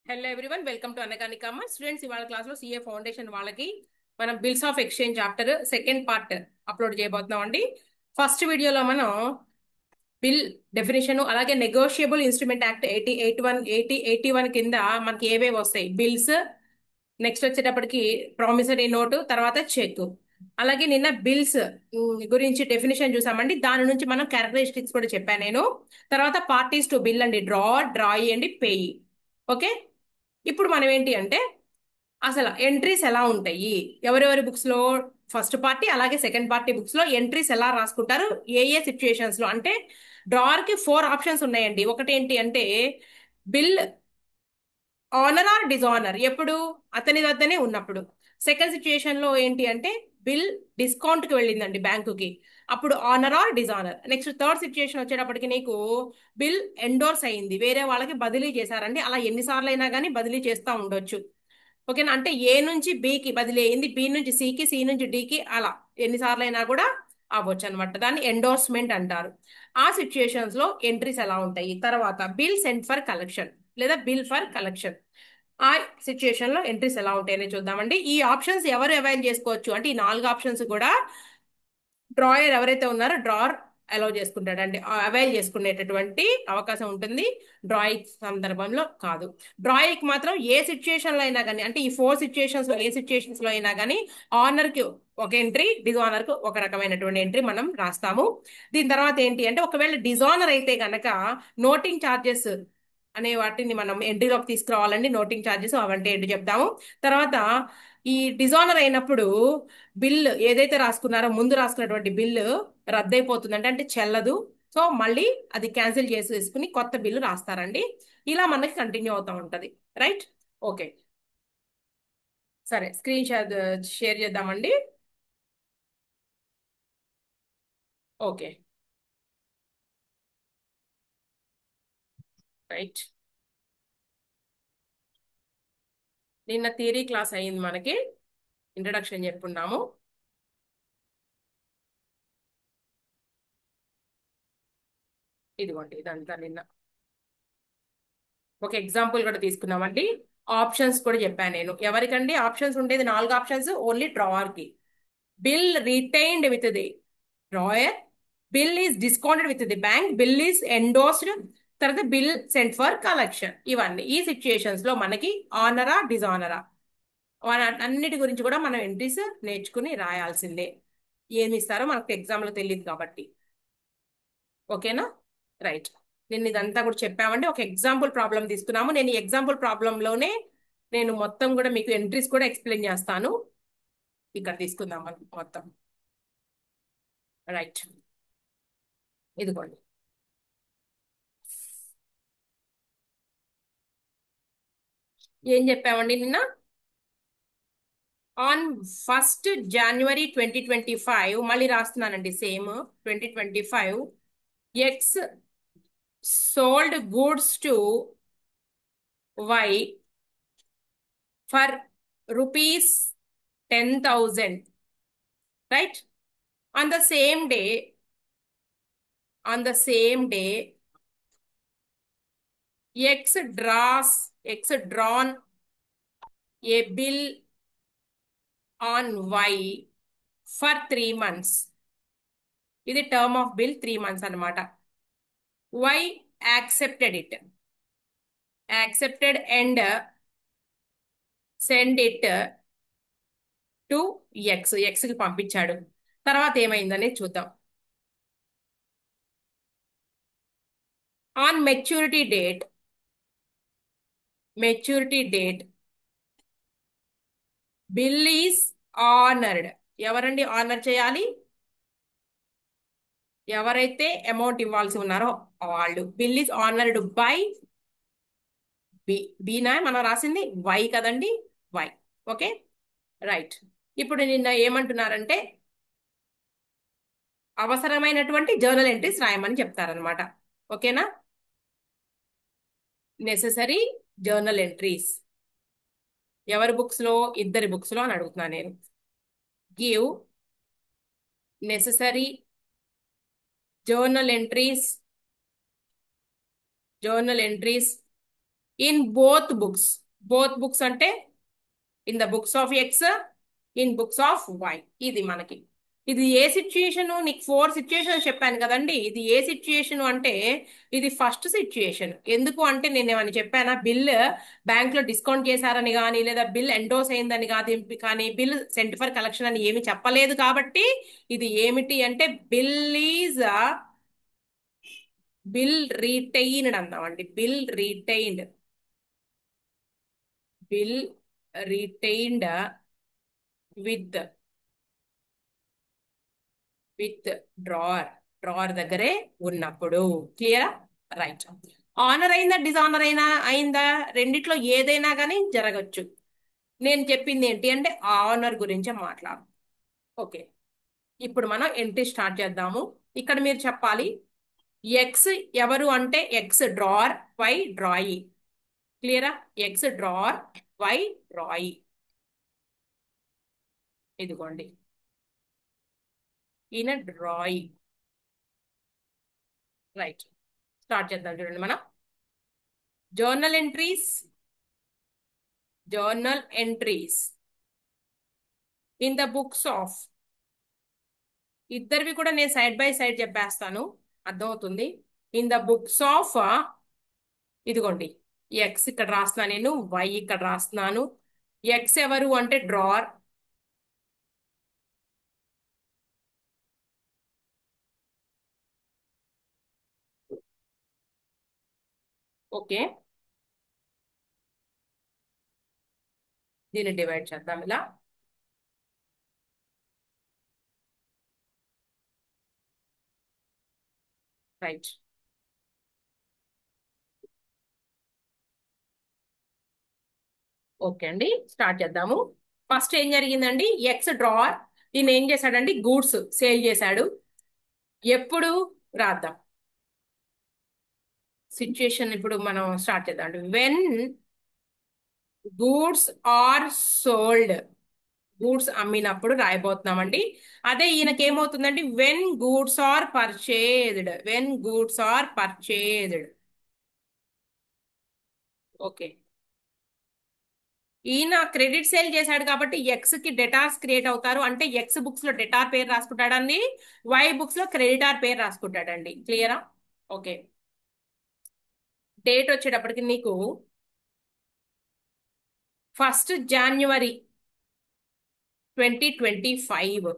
Hello everyone, welcome to అనకాని commerce. Students, ఇవాళ class లో సిఏ ఫౌండేషన్ వాళ్ళకి మనం bills of exchange chapter second part upload చేయబోతున్నాం అండి. ఫస్ట్ వీడియోలో మనం బిల్ డెఫినేషన్, అలాగే నెగోషియబుల్ ఇన్స్ట్రుమెంట్ యాక్ట్ 80 81 కింద మనకి ఏవేవి వస్తాయి, బిల్స్, నెక్స్ట్ వచ్చేటప్పటికి ప్రామిసరీ నోటు, తర్వాత చెక్. అలాగే నిన్న బిల్స్ గురించి డెఫినేషన్ చూసామండి. దాని నుంచి మనం క్యారెక్టరిస్టిక్స్ కూడా చెప్పాను నేను. తర్వాత పార్టీస్ టు బిల్ అండి, డ్రాయి అండి, పేయి. ఓకే. ఇప్పుడు మనం ఏంటి అంటే అసలు ఎంట్రీస్ ఎలా ఉంటాయి, ఎవరెవరి బుక్స్ లో ఫస్ట్ పార్టీ అలాగే సెకండ్ పార్టీ బుక్స్ లో ఎంట్రీస్ ఎలా రాసుకుంటారు, ఏ ఏ సిచ్యుయేషన్స్ లో అంటే డ్రావర్ కి 4 ఆప్షన్స్ ఉన్నాయండి. ఒకటి ఏంటి అంటే బిల్ ఆనర్ ఆర్ డిజానర్, ఎప్పుడు అతని వద్దనే ఉన్నప్పుడు. సెకండ్ సిచ్యుయేషన్ లో ఏంటి అంటే బిల్ డిస్కౌంట్ కి వెళ్ళిందండి బ్యాంకుకి, అప్పుడు honour or dishonour. Next third situation వచ్చేటప్పటికి నీకు బిల్ ఎండోర్స్ అయింది, వేరే వాళ్ళకి బదిలీ చేశారండి. అలా ఎన్నిసార్లు అయినా కానీ బదిలీ చేస్తూ ఉండొచ్చు. ఓకేనా, అంటే ఏ నుంచి బికి బదిలీ అయింది, బి నుంచి సికి, సి నుంచి డికి, అలా ఎన్నిసార్లు అయినా కూడా అవ్వచ్చు అనమాట. దాన్ని ఎండోర్స్మెంట్ అంటారు. ఆ సిచ్యుయేషన్స్ లో ఎంట్రీస్ ఎలా ఉంటాయి. తర్వాత బిల్ సెంట్ ఫర్ కలెక్షన్ లేదా బిల్ ఫర్ కలెక్షన్, ఆ సిచ్యుయేషన్ లో ఎంట్రీస్ ఎలా ఉంటాయని చూద్దామండి. ఈ ఆప్షన్స్ ఎవరు అవైల్ చేసుకోవచ్చు అంటే ఈ 4 ఆప్షన్స్ కూడా డ్రాయర్ ఎవరైతే ఉన్నారో డ్రావర్ అలౌ చేసుకుంటాడండి, అవైల్ చేసుకునేటటువంటి అవకాశం ఉంటుంది. డ్రాయింగ్ సందర్భంలో కాదు. డ్రాయింగ్ మాత్రం ఏ సిచ్యుయేషన్ లో అయినా కానీ, అంటే ఈ 4 సిచ్యుయేషన్స్ లో ఏ సిచ్యుయేషన్స్ లో అయినా కానీ ఆనర్ కి ఒక ఎంట్రీ, డిజానర్ కు ఒక రకమైనటువంటి ఎంట్రీ మనం రాస్తాము. దీని తర్వాత ఏంటి అంటే ఒకవేళ డిజానర్ అయితే గనక నోటింగ్ ఛార్జెస్ అనే వాటిని మనం ఎంట్రీలోకి తీసుకురావాలండి. నోటింగ్ ఛార్జెస్ అవంటే ఏంటి చెప్తాము. తర్వాత ఈ డిజానర్ అయినప్పుడు బిల్ ఏదైతే రాసుకున్నారో ముందు రాసుకున్నటువంటి బిల్లు రద్దయిపోతుందంటే అంటే చెల్లదు. సో మళ్ళీ అది క్యాన్సిల్ చేసేసుకుని కొత్త బిల్లు రాస్తారండి. ఇలా మనకి కంటిన్యూ అవుతా ఉంటది. రైట్. ఓకే. సరే, స్క్రీన్ షేర్ చేద్దామండి. ఓకే. రైట్. నిన్న థియరీ క్లాస్ అయింది మనకి, ఇంట్రడక్షన్ చెప్పుకున్నాము. ఇదిగోండి, ఇదంతా నిన్న ఒక ఎగ్జాంపుల్ కూడా తీసుకున్నామండి. ఆప్షన్స్ కూడా చెప్పాను నేను. ఎవరికండి ఆప్షన్స్ ఉండేది? 4 ఆప్షన్స్ ఓన్లీ డ్రావర్ కి. Bill retained with the drawer, bill is discounted with the bank, bill is endorsed, తర్వాత బిల్ సెంట్ ఫర్ కలెక్షన్. ఇవన్నీ ఈ సిచ్యుయేషన్స్ లో మనకి ఆనరా డిజానరా అన్నిటి గురించి కూడా మనం ఎంట్రీస్ నేర్చుకుని రాయాల్సిందే. ఏమి ఇస్తారో మనకు ఎగ్జామ్ లో తెలియదు కాబట్టి. ఓకేనా. రైట్. నేను ఇదంతా కూడా చెప్పామండి. ఒక ఎగ్జాంపుల్ ప్రాబ్లం తీసుకున్నాము. నేను ఈ ఎగ్జాంపుల్ ప్రాబ్లం లోనే నేను మొత్తం కూడా మీకు ఎంట్రీస్ కూడా ఎక్స్ప్లెయిన్ చేస్తాను. ఇక్కడ తీసుకుందాం మనం మొత్తం. రైట్. ఇదిగోండి. ఏం చెప్పామండి నిన్న? ఆన్ 1st January 2025, మళ్ళీ రాస్తున్నానండి same. 2025 x sold goods to y for rupees 10,000. Right. on the same day on the same day x drawn a bill on y for 3 months. ఇది టర్మ్ ఆఫ్ బిల్ 3 months అన్నమాట. y accepted and send it to x కి పంపించాడు. తర్వాత ఏమైందనే చూద్దాం. On maturity date bill is honoured. ఎవరండి honour చేయాలి? ఎవరైతే అమౌంట్ ఇవ్వాల్సి ఉన్నారో వాళ్ళు. Bill is honoured by B. బీనా మనం రాసింది వై కదండి, వై. ఓకే. రైట్. ఇప్పుడు నిన్న ఏమంటున్నారంటే అవసరమైనటువంటి జర్నల్ ఎంట్రీస్ రాయమని చెప్తారనమాట. ఓకేనా. నెససరీ జర్నల్ ఎంట్రీస్ ఎవరి బుక్స్ లో? ఇద్దరి బుక్స్ లో అని అడుగుతున్నాను నేను. Give necessary journal entries in both books. Both books అంటే in the books of x, in books of y. ఇది మనకి ఇది ఏ సిచ్యుయేషన్? నీకు 4 సిచ్యుయేషన్ చెప్పాను కదండి. ఇది ఏ సిచ్యుయేషన్ అంటే ఇది ఫస్ట్ సిచ్యుయేషన్. ఎందుకు అంటే నేను ఏమని చెప్పానా, బిల్ బ్యాంక్ లో డిస్కౌంట్ చేశారని కానీ లేదా బిల్ ఎండోస్ అయిందని కాదు, కానీ బిల్ సెంట్ ఫర్ కలెక్షన్ అని ఏమి చెప్పలేదు. కాబట్టి ఇది ఏమిటి అంటే బిల్ ఈజ్ బిల్ రీటైన్డ్ అన్నామండి. Bill retained. Bill retained with with drawer. Drawer దగ్గరే ఉన్నప్పుడు. క్లియర్? రైట్. ఆనర్ అయిందా డిజానర్ అయిందా రెండిట్లో ఏదైనా కానీ జరగచ్చు. నేను చెప్పింది ఏంటి అంటే ఆనర్ గురించి మాట్లాడు. ఓకే, ఇప్పుడు మనం ఎంట్రీ స్టార్ట్ చేద్దాము. ఇక్కడ మీరు చెప్పాలి ఎక్స్ ఎవరు అంటే ఎక్స్ డ్రావర్, వై డ్రాయి. క్లియరా? X drawer, y drawee. ఇదిగోండి ఈయన డ్రాయి. రైట్, స్టార్ట్ చేద్దాం. చూడండి మనం journal entries. Journal entries in the books of. ఇద్దరివి కూడా నేను సైడ్ బై సైడ్ చెప్పేస్తాను, అర్థమవుతుంది. ఇన్ ద బుక్స్ ఆఫ్, ఇదిగోండి ఎక్స్ ఇక్కడ రాస్తున్నాను, నేను వై ఇక్కడ రాస్తున్నాను. ఎక్స్ ఎవరు అంటే డ్రార్. ఓకే, దీన్ని డివైడ్ చేద్దాం ఇలా. రైట్, ఓకే అండి, స్టార్ట్ చేద్దాము. ఫస్ట్ ఏం జరిగిందండి, ఎక్స్ డ్రావర్ ఈయన ఏం చేశాడండి, గూడ్స్ సేల్ చేశాడు. ఎప్పుడు? రాద్దాం సిచ్యుయేషన్. ఇప్పుడు మనం స్టార్ట్ చేద్దాం. When goods are sold. Goods అమ్మినప్పుడు రాయబోతున్నామండి. అదే ఈయనకి ఏమవుతుందండి, when goods are purchased. When goods are purchased. Okay, ఈయన క్రెడిట్ సేల్ చేశాడు కాబట్టి ఎక్స్ కి డెటార్స్ క్రియేట్ అవుతారు. అంటే ఎక్స్ బుక్స్ లో డెటార్ పేరు రాసుకుంటాడండి, వై బుక్స్ లో క్రెడిటార్ పేరు రాసుకుంటాడండి. క్లియరా? ఓకే, డేట్ వచ్చేటప్పటికి నీకు 1 జనవరి 2025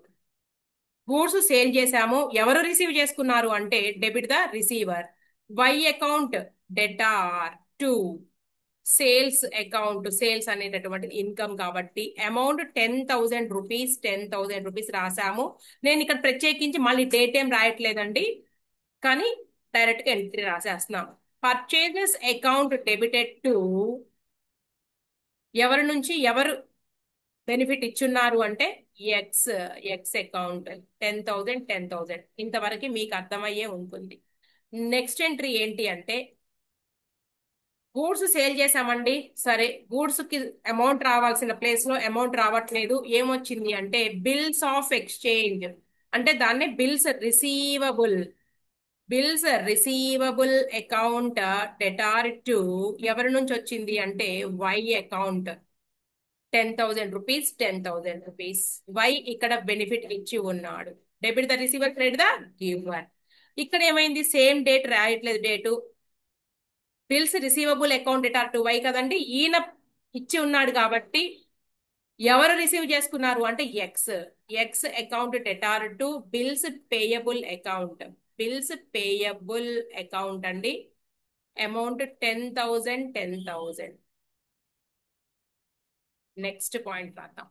గూడ్స్ సేల్ చేశాము. ఎవరు రిసీవ్ చేసుకున్నారు అంటే debit the receiver. Y account debtor to sales account. Sales అనేటటువంటి ఇన్కమ్ కాబట్టి అమౌంట్ 10,000 రూపీస్. 10,000 రూపీస్ రాసాము. నేను ఇక్కడ ప్రత్యేకించి మళ్ళీ డేట్ ఏం రాయట్లేదండి, కానీ డైరెక్ట్ గా ఎంట్రీ రాసేస్తున్నాం. పర్చేజెస్ అకౌంట్ డెబిటెడ్ టు, ఎవరి నుంచి ఎవరు బెనిఫిట్ ఇచ్చున్నారు అంటే ఎక్స్. X account 10,000 10,000. ఇంతవరకు మీకు అర్థమయ్యే ఉంటుంది. నెక్స్ట్ ఎంట్రీ ఏంటి అంటే గూడ్స్ సేల్ చేసామండి. సరే, గూడ్స్ కి అమౌంట్ రావాల్సిన ప్లేస్ లో అమౌంట్ రావట్లేదు. ఏమొచ్చింది అంటే బిల్స్ ఆఫ్ ఎక్స్చేంజ్. అంటే దాన్ని bills receivable. Bills receivable account debtor to, ఎవరి నుంచి వచ్చింది అంటే why account. 10,000 rupees. 10,000 rupees. Y ఇక్కడ బెనిఫిట్ ఇచ్చి ఉన్నాడు. Debit the receiver, credit the giver. ఇక్కడ ఏమైంది, సేమ్ డేట్ రాయట్లేదు. Date bills receivable account debtor to y కదండి. ఈయన ఇచ్చి ఉన్నాడు కాబట్టి ఎవరు రిసీవ్ చేసుకున్నారు అంటే x. X account debtor to bills payable account. Bills payable account అండి. అమౌంట్ 10,000 10,000. నెక్స్ట్ పాయింట్ రాద్దాం.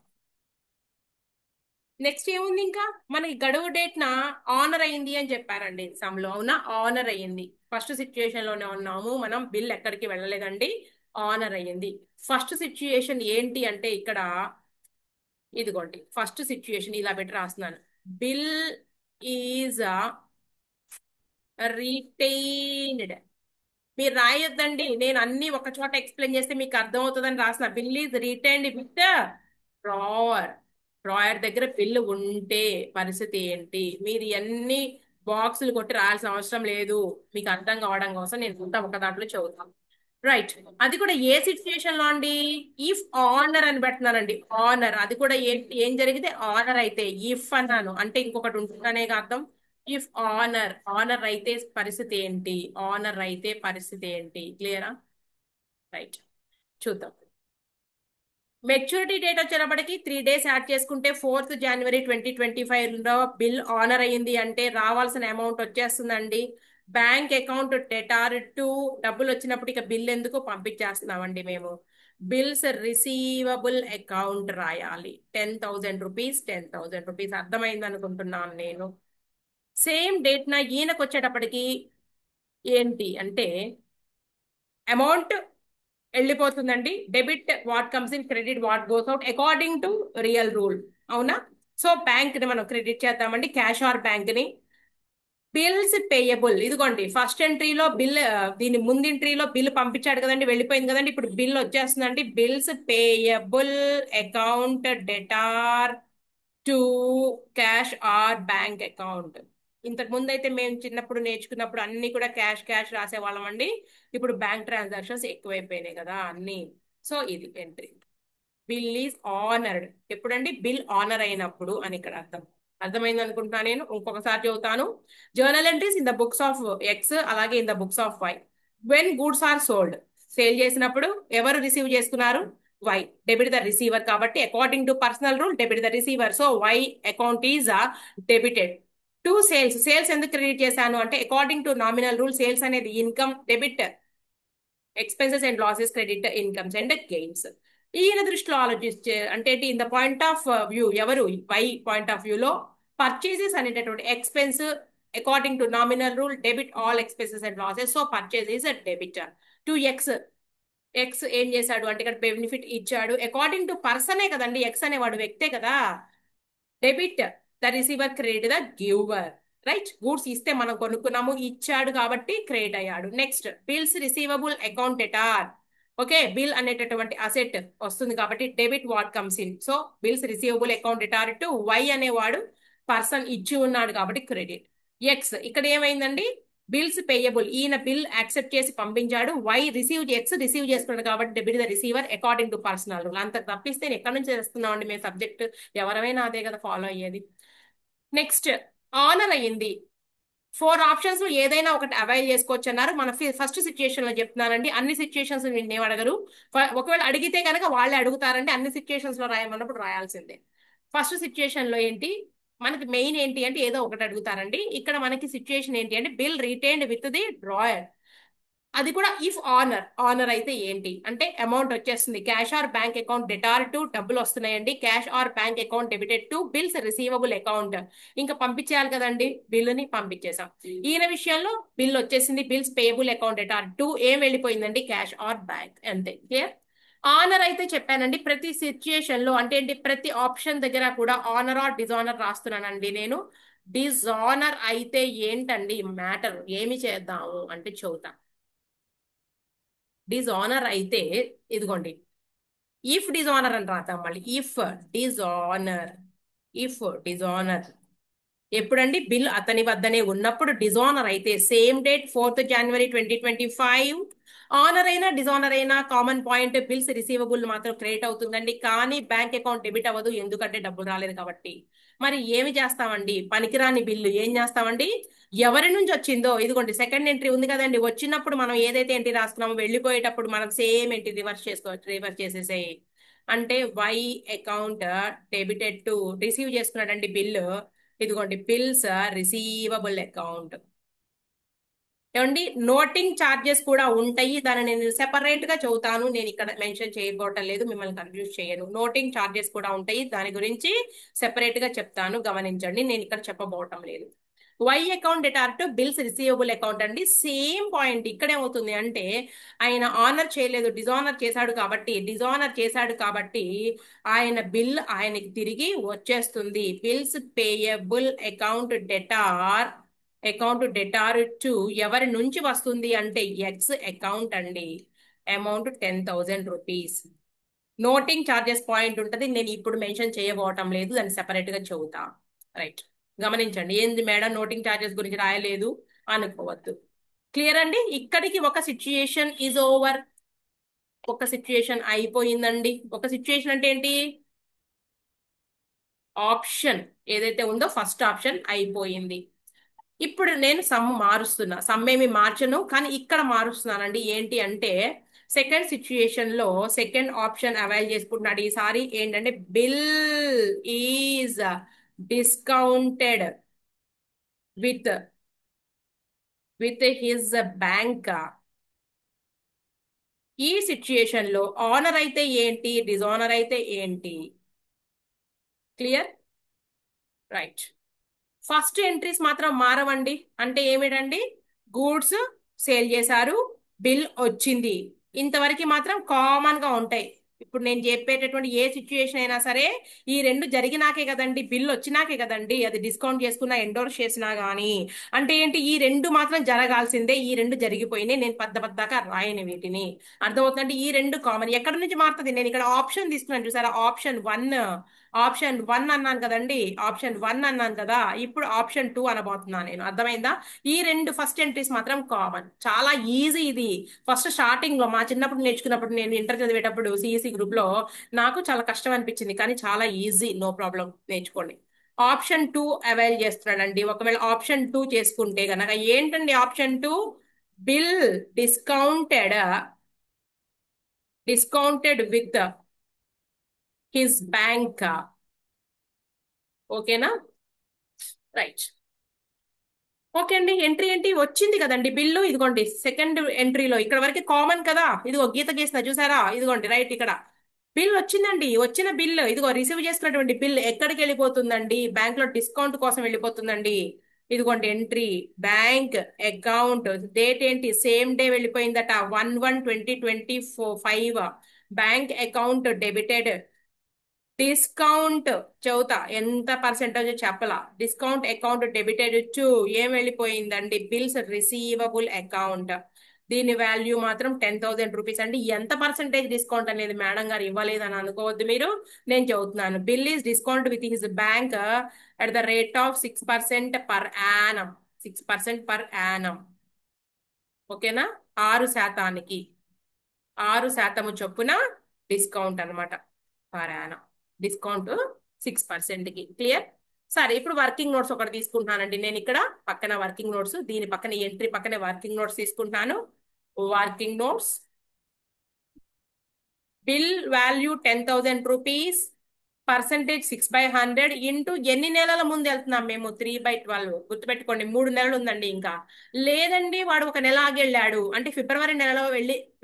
నెక్స్ట్ ఏముంది ఇంకా, మనకి గడువు డేట్ నా ఆనర్ అయింది అని చెప్పారండి సమ్ లో. అవునా? ఆనర్ అయ్యింది. ఫస్ట్ సిచ్యుయేషన్ లోనే ఉన్నాము మనం, బిల్ ఎక్కడికి వెళ్ళలేదండి, ఆనర్ అయ్యింది. ఫస్ట్ సిచ్యుయేషన్ ఏంటి అంటే ఇక్కడ ఇదిగోండి ఫస్ట్ సిచ్యుయేషన్ ఇలా పెట్టి రాస్తున్నాను. Bill is retained. మీరు రాయొద్దండి, నేను అన్ని ఒక చోట ఎక్స్ప్లెయిన్ చేస్తే మీకు అర్థం అవుతుందని రాసిన. Bill is retained with drawer. Drawer దగ్గర బిల్లు ఉంటే పరిస్థితి ఏంటి? మీరు ఇవన్నీ బాక్సులు కొట్టి రాయాల్సిన అవసరం లేదు. మీకు అర్థం కావడం కోసం నేను ఒక దాంట్లో చదువుతాను. రైట్. అది కూడా ఏ సిచ్యుయేషన్ లో అండి? ఇఫ్ ఆనర్ అని పెడుతున్నానండి. ఆనర్ అది కూడా ఏం జరిగితే ఆనర్ అయితే. ఇఫ్ అన్నాను అంటే ఇంకొకటి ఉంటుందనే అర్థం. ఇఫ్ ఆనర్ ఆనర్ అయితే పరిస్థితి ఏంటి? ఆనర్ అయితే పరిస్థితి ఏంటి? క్లియరా? రైట్. చూద్దాం. మెచ్యూరిటీ డేట్ వచ్చేటప్పటికి 3 days యాడ్ చేసుకుంటే 4th January 2025 లో బిల్ ఆనర్ అయ్యింది అంటే రావాల్సిన అమౌంట్ వచ్చేస్తుందండి. బ్యాంక్ అకౌంట్ డెటార్ టు డబ్బులు వచ్చినప్పుడు ఇక బిల్ ఎందుకు పంపించేస్తున్నామండి మేము. బిల్స్ రిసీవబుల్ అకౌంట్ రాయాలి. 10,000 రూపీస్ 10,000 రూపీస్ అర్థమైంది అనుకుంటున్నాను నేను. సేమ్ డేట్ నా ఈయనకు వచ్చేటప్పటికి ఏంటి అంటే అమౌంట్ వెళ్ళిపోతుందండి. Debit what comes in, credit what goes out according to real rule. అవునా? సో బ్యాంక్ ని మనం క్రెడిట్ చేద్దామండి, క్యాష్ ఆర్ బ్యాంక్ ని. బిల్స్ పేయబుల్ ఇదిగోండి ఫస్ట్ ఎంట్రీలో బిల్, దీని ముందు ఎంట్రీలో బిల్ పంపించాడు కదండి, వెళ్ళిపోయింది కదండి. ఇప్పుడు బిల్ వచ్చేస్తుందండి. Bills payable account debtor to cash or bank account. ఇంతకు ముందు అయితే మేము చిన్నప్పుడు నేర్చుకున్నప్పుడు అన్ని కూడా క్యాష్ క్యాష్ రాసేవాళ్ళం అండి. ఇప్పుడు బ్యాంక్ ట్రాన్సాక్షన్స్ ఎక్కువైపోయినాయి కదా అన్ని. సో ఇది ఎంట్రీ. బిల్ ఈజ్ ఆనర్డ్ ఎప్పుడండి? బిల్ ఆనర్ అయినప్పుడు అని ఇక్కడ అర్థం. అర్థమైంది అనుకుంటున్నా నేను. ఇంకొకసారి చెబుతాను. Journal entries in the books of X అలాగే in the books of Y. When goods are sold, sale చేసినప్పుడు ఎవరు రిసీవ్ చేసుకున్నారు? వై. డెబిట్ ద రిసీవర్ కాబట్టి according to personal rule debit the receiver. So Y account is debited. To sales, sales ఎందుకు credit చేశాను అంటే according to nominal rule sales అనేది income, debit expenses and losses, credit incomes and gains. ఈయన దృష్టిలో ఆలోచిస్తే అంటే in the point of view, ఎవరు why point of వ్యూలో పర్చేసెస్ అనేటటువంటి expense according to nominal rule debit all expenses and losses. So purchase is debit. To X, X ఏం చేశాడు అంటే ఇక్కడ బెనిఫిట్ ఇచ్చాడు అకార్డింగ్ టు పర్సనే కదండి, ఎక్స్ అనేవాడు వ్యక్తే కదా. Debit the receiver, credit the giver. Right. Goods ఇస్తే మనం కొనుక్కున్నాము, ఇచ్చాడు కాబట్టి క్రెడిట్ అయ్యాడు. Next bills receivable account debtor. Okay, bill అనేటటువంటి అసెట్ వస్తుంది కాబట్టి debit what comes in. So bills receivable account debtor to Y అనేవాడు పర్సన్ ఇచ్చి ఉన్నాడు కాబట్టి క్రెడిట్. ఎక్స్ ఇక్కడ ఏమైందండి? బిల్స్ పేయబుల్, ఈయన బిల్ యాక్సెప్ట్ చేసి పంపించాడు. వై రిసీవ్, ఎక్స్ రిసీవ్ చేసుకున్నాడు కాబట్టి debit the receiver according to personal rule. అంత తప్పిస్తే నేను ఎక్కడి నుంచి చేస్తున్నాం అండి మేము సబ్జెక్ట్? ఎవరైనా అదే కదా ఫాలో అయ్యేది. నెక్స్ట్ ఆనర్ అయ్యింది. 4 ఆప్షన్స్ ఏదైనా ఒకటి అవైల్ చేసుకోవచ్చు అన్నారు. మన ఫస్ట్ సిచ్యుయేషన్ లో చెప్తున్నానండి. అన్ని సిచ్యుయేషన్స్ నిన్నేం అడగరు. ఒకవేళ అడిగితే కనుక వాళ్ళే అడుగుతారండి. అన్ని సిచ్యుయేషన్స్ లో రాయమన్నప్పుడు రాయాల్సిందే. ఫస్ట్ సిచ్యుయేషన్ లో ఏంటి మనకి మెయిన్ ఏంటి అంటే ఏదో ఒకటి అడుగుతారండి. ఇక్కడ మనకి సిచ్యుయేషన్ ఏంటి అంటే bill retained with the drawer. అది కూడా ఇఫ్ ఆనర్. ఆనర్ అయితే ఏంటి అంటే అమౌంట్ వచ్చేస్తుంది. Cash or bank account debtor to డబ్బులు వస్తున్నాయండి. Cash or bank account debited to bills receivable account. ఇంకా పంపించేయాలి కదండి, బిల్లుని పంపించేసాం. ఈయన విషయంలో బిల్ వచ్చేసింది. Bills payable account debtor to ఏం వెళ్ళిపోయిందండి? Cash or bank. అంతే. క్లియర్. ఆనర్ అయితే చెప్పానండి ప్రతి సిచ్యుయేషన్ లో అంటే ఏంటి, ప్రతి ఆప్షన్ దగ్గర కూడా ఆనర్ ఆర్ డిజానర్ రాస్తున్నానండి నేను. డిజానర్ అయితే ఏంటండి మ్యాటర్, ఏమి చేద్దాము అంటే చెబుతా. డిజానర్ అయితే ఇదిగోండి ఇఫ్ డిజానర్ అని రాద్దాం మళ్ళీ. ఇఫ్ డిజానర్, ఇఫ్ డిజానర్ ఎప్పుడండి? బిల్ అతని వద్దనే ఉన్నప్పుడు డిజానర్ అయితే same date 4th January 2025. Honour అయినా డిజానర్ అయినా కామన్ పాయింట్ బిల్స్ రిసీవబుల్ మాత్రం క్రెడిట్ అవుతుందండి. కానీ బ్యాంక్ అకౌంట్ డెబిట్ అవ్వదు ఎందుకంటే డబ్బులు రాలేదు కాబట్టి. మరి ఏమి చేస్తామండి? పనికిరాని బిల్లు ఏం చేస్తామండి? ఎవరి నుంచి వచ్చిందో ఇదిగోండి సెకండ్ ఎంట్రీ ఉంది కదండి, వచ్చినప్పుడు మనం ఏదైతే ఎంట్రీ రాసుకున్నామో వెళ్ళిపోయేటప్పుడు మనం సేమ్ ఎంట్రీ రివర్స్ చేసుకోవచ్చు. రివర్స్ చేసేసేయి అంటే why account debited to receive చేసుకున్నాడండి బిల్లు. ఇదిగోండి బిల్స్ రిసీవబుల్ అకౌంట్. ఏమండి నోటింగ్ ఛార్జెస్ కూడా ఉంటాయి. దాన్ని నేను సెపరేట్ గా చెబుతాను. నేను ఇక్కడ మెన్షన్ చేయబోవటం లేదు, మిమ్మల్ని కన్ఫ్యూజ్ చేయను. నోటింగ్ ఛార్జెస్ కూడా ఉంటాయి, దాని గురించి సెపరేట్ గా చెప్తాను, గమనించండి. నేను ఇక్కడ చెప్పబోవటం లేదు. Y account debtor to bills receivable account అండి. సేమ్ పాయింట్ ఇక్కడేమవుతుంది అంటే ఆయన ఆనర్ చేయలేదు, డిజానర్ చేశాడు కాబట్టి, డిజానర్ చేశాడు కాబట్టి ఆయన బిల్ ఆయనకి తిరిగి వచ్చేస్తుంది. Bills payable account debtor, account debtor to ఎవరి నుంచి వస్తుంది అంటే ఎక్స్ అకౌంట్ అండి. Amount 10,000 rupees. Noting charges point ఉంటుంది, నేను ఇప్పుడు మెన్షన్ చేయబోవటం లేదు, దాన్ని సెపరేట్ గా చెబుతా. రైట్. గమనించండి. ఏంది మేడం నోటింగ్ చార్జెస్ గురించి రాయలేదు అనుకోవద్దు. క్లియర్ అండి. ఇక్కడికి ఒక సిచ్యుయేషన్ ఈజ్ ఓవర్. ఒక సిచ్యుయేషన్ అయిపోయిందండి. ఒక సిచ్యుయేషన్ అంటే ఏంటి? ఆప్షన్ ఏదైతే ఉందో ఫస్ట్ ఆప్షన్ అయిపోయింది. ఇప్పుడు నేను సమ్ మారుస్తున్నా. సమ్ ఏమి మార్చను, కానీ ఇక్కడ మారుస్తున్నానండి. ఏంటి అంటే సెకండ్ సిచ్యుయేషన్ లో సెకండ్ ఆప్షన్ అవైల్ చేసుకుంటున్నాడు. ఈసారి ఏంటంటే bill is discounted with his bank. ఈ సిచ్యుయేషన్ లో ఆనర్ అయితే ఏంటి, డిజానర్ అయితే ఏంటి? క్లియర్? రైట్. ఫస్ట్ ఎంట్రీస్ మాత్రం మారవండి. అంటే ఏమిటండి? గూడ్స్ సేల్ చేశారు, బిల్ వచ్చింది, ఇంతవరకు మాత్రం కామన్ గా ఉంటాయి. ఇప్పుడు నేను చెప్పేటటువంటి ఏ సిచ్యుయేషన్ అయినా సరే ఈ రెండు జరిగినాకే కదండి, బిల్ వచ్చినాకే కదండి అది డిస్కౌంట్ చేసుకున్నా ఎండోర్స్ చేసినా గానీ. అంటే ఏంటి? ఈ రెండు మాత్రం జరగాల్సిందే. ఈ రెండు జరిగిపోయినాయి. నేను పద్దాకా రాయని వీటిని. అర్థమవుతుందంటే ఈ రెండు కామన్. ఎక్కడి నుంచి మారుతుంది? నేను ఇక్కడ ఆప్షన్ తీసుకున్నాను చూసారా, ఆప్షన్ వన్ అన్నాను కదండి, ఆప్షన్ వన్ అన్నాను కదా, ఇప్పుడు ఆప్షన్ టూ అనబోతున్నాను నేను. అర్థమైందా? ఈ రెండు ఫస్ట్ ఎంట్రీస్ మాత్రం కామన్. చాలా ఈజీ ఇది. ఫస్ట్ స్టార్టింగ్ లో మా చిన్నప్పుడు నేర్చుకున్నప్పుడు, నేను ఇంటర్ చదివేటప్పుడు సిఈసి గ్రూప్ లో నాకు చాలా కష్టం అనిపించింది, కానీ చాలా ఈజీ, నో ప్రాబ్లం, నేర్చుకోండి. ఆప్షన్ టూ అవైల్ చేస్తున్నాడండి. ఒకవేళ ఆప్షన్ టూ చేసుకుంటే గనక ఏంటండి option two? Bill discounted with his bank. ఓకేనా? రైట్. ఓకే అండి. ఎంట్రీ ఏంటి? వచ్చింది కదండి బిల్లు. ఇదిగోండి సెకండ్ ఎంట్రీలో ఇక్కడ వరకు కామన్ కదా. ఇదిగో గీత గీసిన చూసారా, ఇదిగోండి రైట్ ఇక్కడ బిల్ వచ్చిందండి. వచ్చిన బిల్ ఇదిగో రిసీవ్ చేసుకున్నటువంటి బిల్ ఎక్కడికి వెళ్ళిపోతుందండి? బ్యాంక్ లో డిస్కౌంట్ కోసం వెళ్ళిపోతుందండి. ఇదిగోండి ఎంట్రీ, బ్యాంక్ అకౌంట్, డేట్ ఏంటి? సేమ్ డే వెళ్ళిపోయిందట, 1/1/2025. Bank account debited. డిస్కౌంట్ చెబుతా ఎంత పర్సెంటేజ్ చెప్పలా. డిస్కౌంట్ అకౌంట్ డెబిటెడ్ టు ఏం వెళ్ళిపోయిందండి? Bills receivable account. దీని వాల్యూ మాత్రం 10,000 రూపీస్ అండి. ఎంత పర్సెంటేజ్ డిస్కౌంట్ అనేది మేడం గారు ఇవ్వలేదని అనుకోవద్దు మీరు, నేను చెబుతున్నాను. Bill is discount with his bank at the rate of 6% per annum. 6% per annum. ఓకేనా? 6%, 6% చొప్పున డిస్కౌంట్ అనమాట, పర్ యానం. డిస్కౌంట్ 6% కి. క్లియర్? సరే, ఇప్పుడు వర్కింగ్ నోట్స్ ఒకటి తీసుకుంటున్నానండి నేను ఇక్కడ. పక్కన వర్కింగ్ నోట్స్, దీని పక్కన ఎంట్రీ పక్కనే వర్కింగ్ నోట్స్ తీసుకుంటున్నాను. Working notes. Bill value 10,000 rupees, percentage 6/100 into ఎన్ని నెలల ముందు వెళ్తున్నాం మేము? 3/12. గుర్తుపెట్టుకోండి, 3 నెలలు ఉందండి ఇంకా. లేదండి వాడు ఒక నెల ఆగి వెళ్ళాడు అంటే ఫిబ్రవరి నెలలో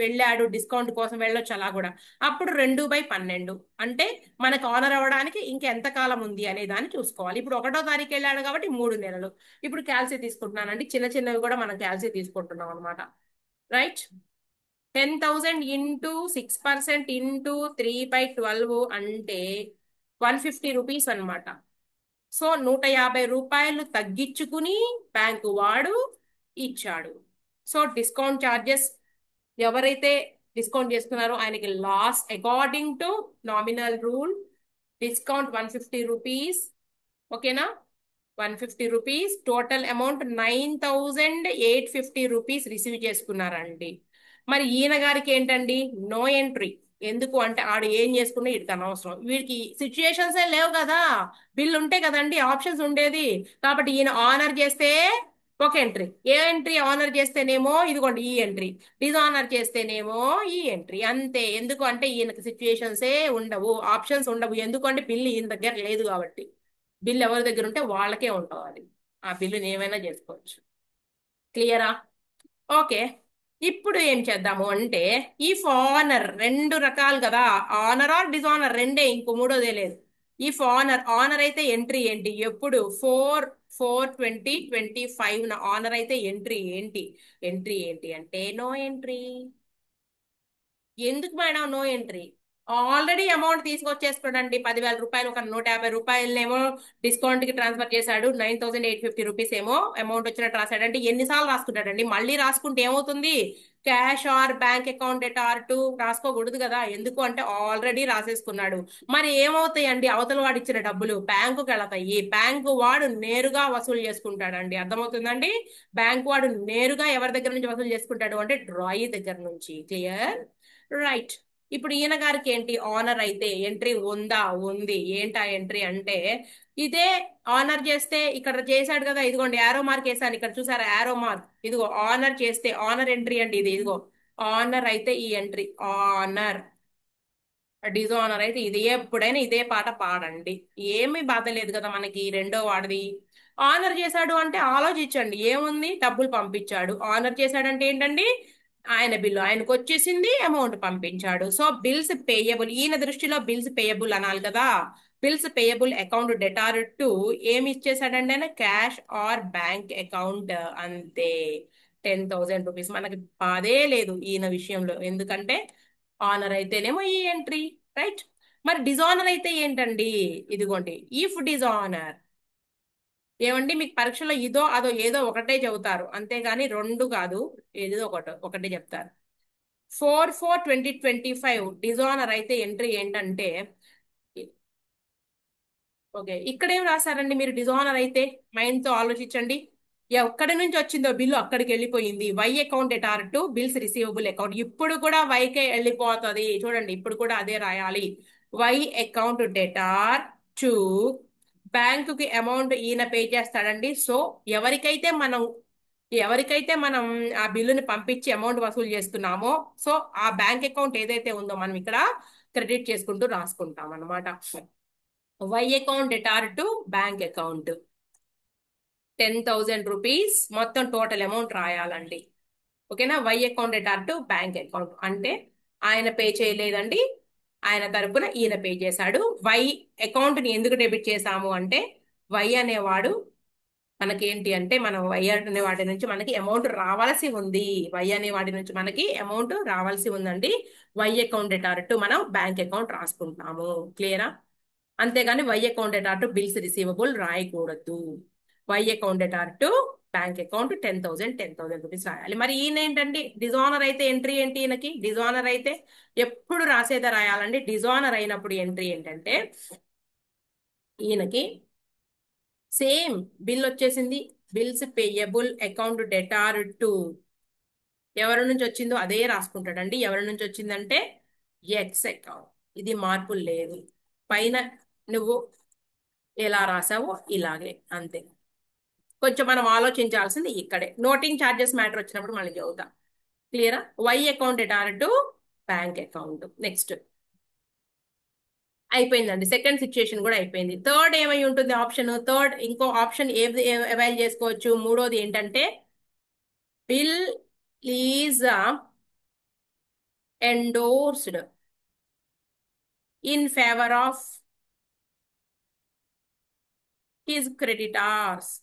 వెళ్ళాడు, డిస్కౌంట్ కోసం వెళ్ళొచ్చు అలా కూడా. అప్పుడు 2/12 అంటే మనకు ఆనర్ అవ్వడానికి ఇంకెంత కాలం ఉంది అనే దాన్ని చూసుకోవాలి. ఇప్పుడు 1వ తారీఖు వెళ్ళాడు కాబట్టి 3 నెలలు. ఇప్పుడు క్యాల్సీ తీసుకుంటున్నానండి, చిన్న చిన్నవి కూడా మనం క్యాల్సీ తీసుకుంటున్నాం అనమాట. రైట్? 10,000 ఇంటూ 6% ఇంటూ 3/12 అంటే 150 రూపీస్ అనమాట. సో 150 రూపాయలు తగ్గించుకుని బ్యాంకు వాడు ఇచ్చాడు. సో డిస్కౌంట్ ఛార్జెస్ ఎవరైతే డిస్కౌంట్ చేసుకున్నారో ఆయనకి loss according to nominal rule. Discount 150 rupees. ఓకేనా? 150 rupees. Total amount 9,850 rupees receive చేసుకున్నారండి. మరి ఈయన గారికి ఏంటండి? No entry. ఎందుకు అంటే ఆడు ఏం చేసుకున్నా వీడికి అనవసరం. వీడికి సిచ్యుయేషన్స్ ఏ లేవు కదా, బిల్ ఉంటే కదండి ఆప్షన్స్ ఉండేది. కాబట్టి ఈయన ఆనర్ చేస్తే ఒక ఎంట్రీ, ఏ ఎంట్రీ ఆనర్ చేస్తేనేమో ఇదిగోండి ఈ ఎంట్రీ, డిజానర్ చేస్తేనేమో ఈ ఎంట్రీ. అంతే. ఎందుకు అంటే ఈయనకి సిచ్యుయేషన్స్ ఏ ఉండవు, ఆప్షన్స్ ఉండవు. ఎందుకు అంటే బిల్ ఈయన దగ్గర లేదు కాబట్టి. బిల్ ఎవరి దగ్గర ఉంటే వాళ్ళకే ఉంటుంది. ఆ బిల్లుని ఏమైనా చేసుకోవచ్చు. క్లియరా? ఓకే. ఇప్పుడు ఏం చేద్దాము అంటే ఈ ఆనర్ రెండు రకాలు కదా, ఆనర్ ఆర్ డిజానర్ రెండే, ఇంకో మూడోదే లేదు. ఈ ఆనర్ అయితే ఎంట్రీ ఏంటి? ఎప్పుడు 4/4/2025 ఆనర్ అయితే ఎంట్రీ ఏంటి? ఎంట్రీ ఏంటి అంటే నో ఎంట్రీ. ఎందుకు madam no entry? Already amount తీసుకొచ్చేసుకోడండి. 10,000 రూపాయలు, ఒక 150 రూపాయలనేమో డిస్కౌంట్ కి ట్రాన్స్ఫర్ చేశాడు. 9,850 రూపీస్ ఏమో అమౌంట్ వచ్చినట్టు రాశాడంటే ఎన్నిసార్లు రాసుకుంటాడండి? మళ్ళీ రాసుకుంటే ఏమవుతుంది? Cash or bank account at or to రాసుకోకూడదు కదా. ఎందుకు అంటే ఆల్రెడీ రాసేసుకున్నాడు. మరి ఏమవుతాయండి? అవతల వాడు ఇచ్చిన డబ్బులు బ్యాంకుకి వెళతాయి. బ్యాంకు వాడు నేరుగా వసూలు చేసుకుంటాడండి. అర్థమవుతుందండి? బ్యాంకు వాడు నేరుగా ఎవరి దగ్గర నుంచి వసూలు చేసుకుంటాడు అంటే డ్రాయీ దగ్గర నుంచి. క్లియర్? రైట్. ఇప్పుడు ఈయన గారికి ఏంటి? ఆనర్ అయితే ఎంట్రీ ఉందా? ఉంది. ఏంటా ఎంట్రీ అంటే ఇదే ఆనర్ చేస్తే ఇక్కడ చేశాడు కదా, ఇదిగోండి యారో మార్క్ వేసాను ఇక్కడ, చూసారా యారో మార్క్? ఇదిగో ఆనర్ చేస్తే ఆనర్ ఎంట్రీ అండి ఇది. ఇదిగో ఆనర్ అయితే ఈ ఎంట్రీ ఆనర్, డిజానర్ అయితే ఇది. ఎప్పుడైనా ఇదే పాట పాడండి, ఏమీ బాధ లేదు కదా మనకి. రెండో వాడిది ఆనర్ చేశాడు అంటే ఆలోచించండి, ఏముంది? డబ్బులు పంపించాడు. ఆనర్ చేశాడంటే ఏంటండి? ఆయన బిల్లు ఆయనకు వచ్చేసింది, అమౌంట్ పంపించాడు. సో బిల్స్ పేయబుల్, ఈయన దృష్టిలో బిల్స్ పేయబుల్ అనాలి కదా. Bills payable account debtor to ఏమి ఇచ్చేసాడండి ఆయన? Cash or bank account. అంతే. 10,000 రూపీస్. మనకి బాధే లేదు ఈయన విషయంలో, ఎందుకంటే ఆనర్ అయితేనేమో ఈ ఎంట్రీ. రైట్. మరి డిజానర్ అయితే ఏంటండి? ఇదిగోండి ఇఫ్ డిజానర్. ఏమండి మీకు పరీక్షలో ఇదో అదో ఏదో ఒకటే చెబుతారు, అంతేగాని రెండు కాదు, ఏదో ఒకటే చెప్తారు. 4/4/2025 డిజానర్ అయితే ఎంట్రీ ఏంటంటే, ఓకే ఇక్కడ ఏం రాశారండి మీరు? డిజానర్ అయితే మైండ్ తో ఆలోచించండి. ఎక్కడి నుంచి వచ్చిందో బిల్లు అక్కడికి వెళ్ళిపోయింది. Y account debtor to bills receivable account. ఇప్పుడు కూడా వైకే వెళ్ళిపోతుంది. చూడండి ఇప్పుడు కూడా అదే రాయాలి. వై అకౌంట్ డెటార్ టు బ్యాంకుకి అమౌంట్ ఈయన పే చేస్తాడండి. సో ఎవరికైతే మనం ఎవరికైతే మనం ఆ బిల్లుని పంపించి అమౌంట్ వసూలు చేస్తున్నామో, సో ఆ బ్యాంక్ అకౌంట్ ఏదైతే ఉందో మనం ఇక్కడ క్రెడిట్ చేసుకుంటూ రాసుకుంటాం అన్నమాట. Y account debtor to bank account 10,000 rupees మొత్తం టోటల్ అమౌంట్ రాయాలండి. ఓకేనా? Y account debtor to bank account అంటే ఆయన పే చేయలేదండి, ఆయన తరపున ఈయన పే చేశాడు. వై అకౌంట్ ని ఎందుకు డెబిట్ చేశాము అంటే వై అనేవాడు మనకేంటి అంటే, మనం వై అనే వాటి నుంచి మనకి అమౌంట్ రావాల్సి ఉంది. వై అనే వాటి నుంచి మనకి అమౌంట్ రావాల్సి ఉందండి. వై అకౌంట్ డెటార్ టు మనం బ్యాంక్ అకౌంట్ రాసుకుంటాము. క్లియరా? అంతేగాని Y account debtor to bills receivable రాయకూడదు. Y account debtor to bank account 10,000 రాయాలి. మరి ఈయన ఏంటండి? డిజానర్ అయితే ఎంట్రీ ఏంటి? ఈయనకి డిజానర్ అయితే ఎప్పుడు రాసేదా రాయాలండి. డిజానర్ అయినప్పుడు ఎంట్రీ ఏంటంటే ఈయనకి సేమ్ బిల్ వచ్చేసింది. Bills payable account debtor to ఎవరి నుంచి వచ్చిందో అదే రాసుకుంటాడండి. ఎవరి నుంచి వచ్చిందంటే ఎక్స్ అకౌంట్. ఇది మార్పు లేదు. పైన నువ్వు ఎలా రాసావో ఇలాగే, అంతే. కొంచెం మనం ఆలోచించాల్సింది ఇక్కడే. నోటింగ్ ఛార్జెస్ మ్యాటర్ వచ్చినప్పుడు మళ్ళీ చదువుతాం. క్లియరా? Y account debtor to bank account. Next అయిపోయిందండి. సెకండ్ సిచ్యుయేషన్ కూడా అయిపోయింది. థర్డ్ ఏమై ఉంటుంది ఆప్షన్? థర్డ్ ఇంకో ఆప్షన్ ఏది అవైల్ చేసుకోవచ్చు? మూడోది ఏంటంటే bill is endorsed in favour of his creditors.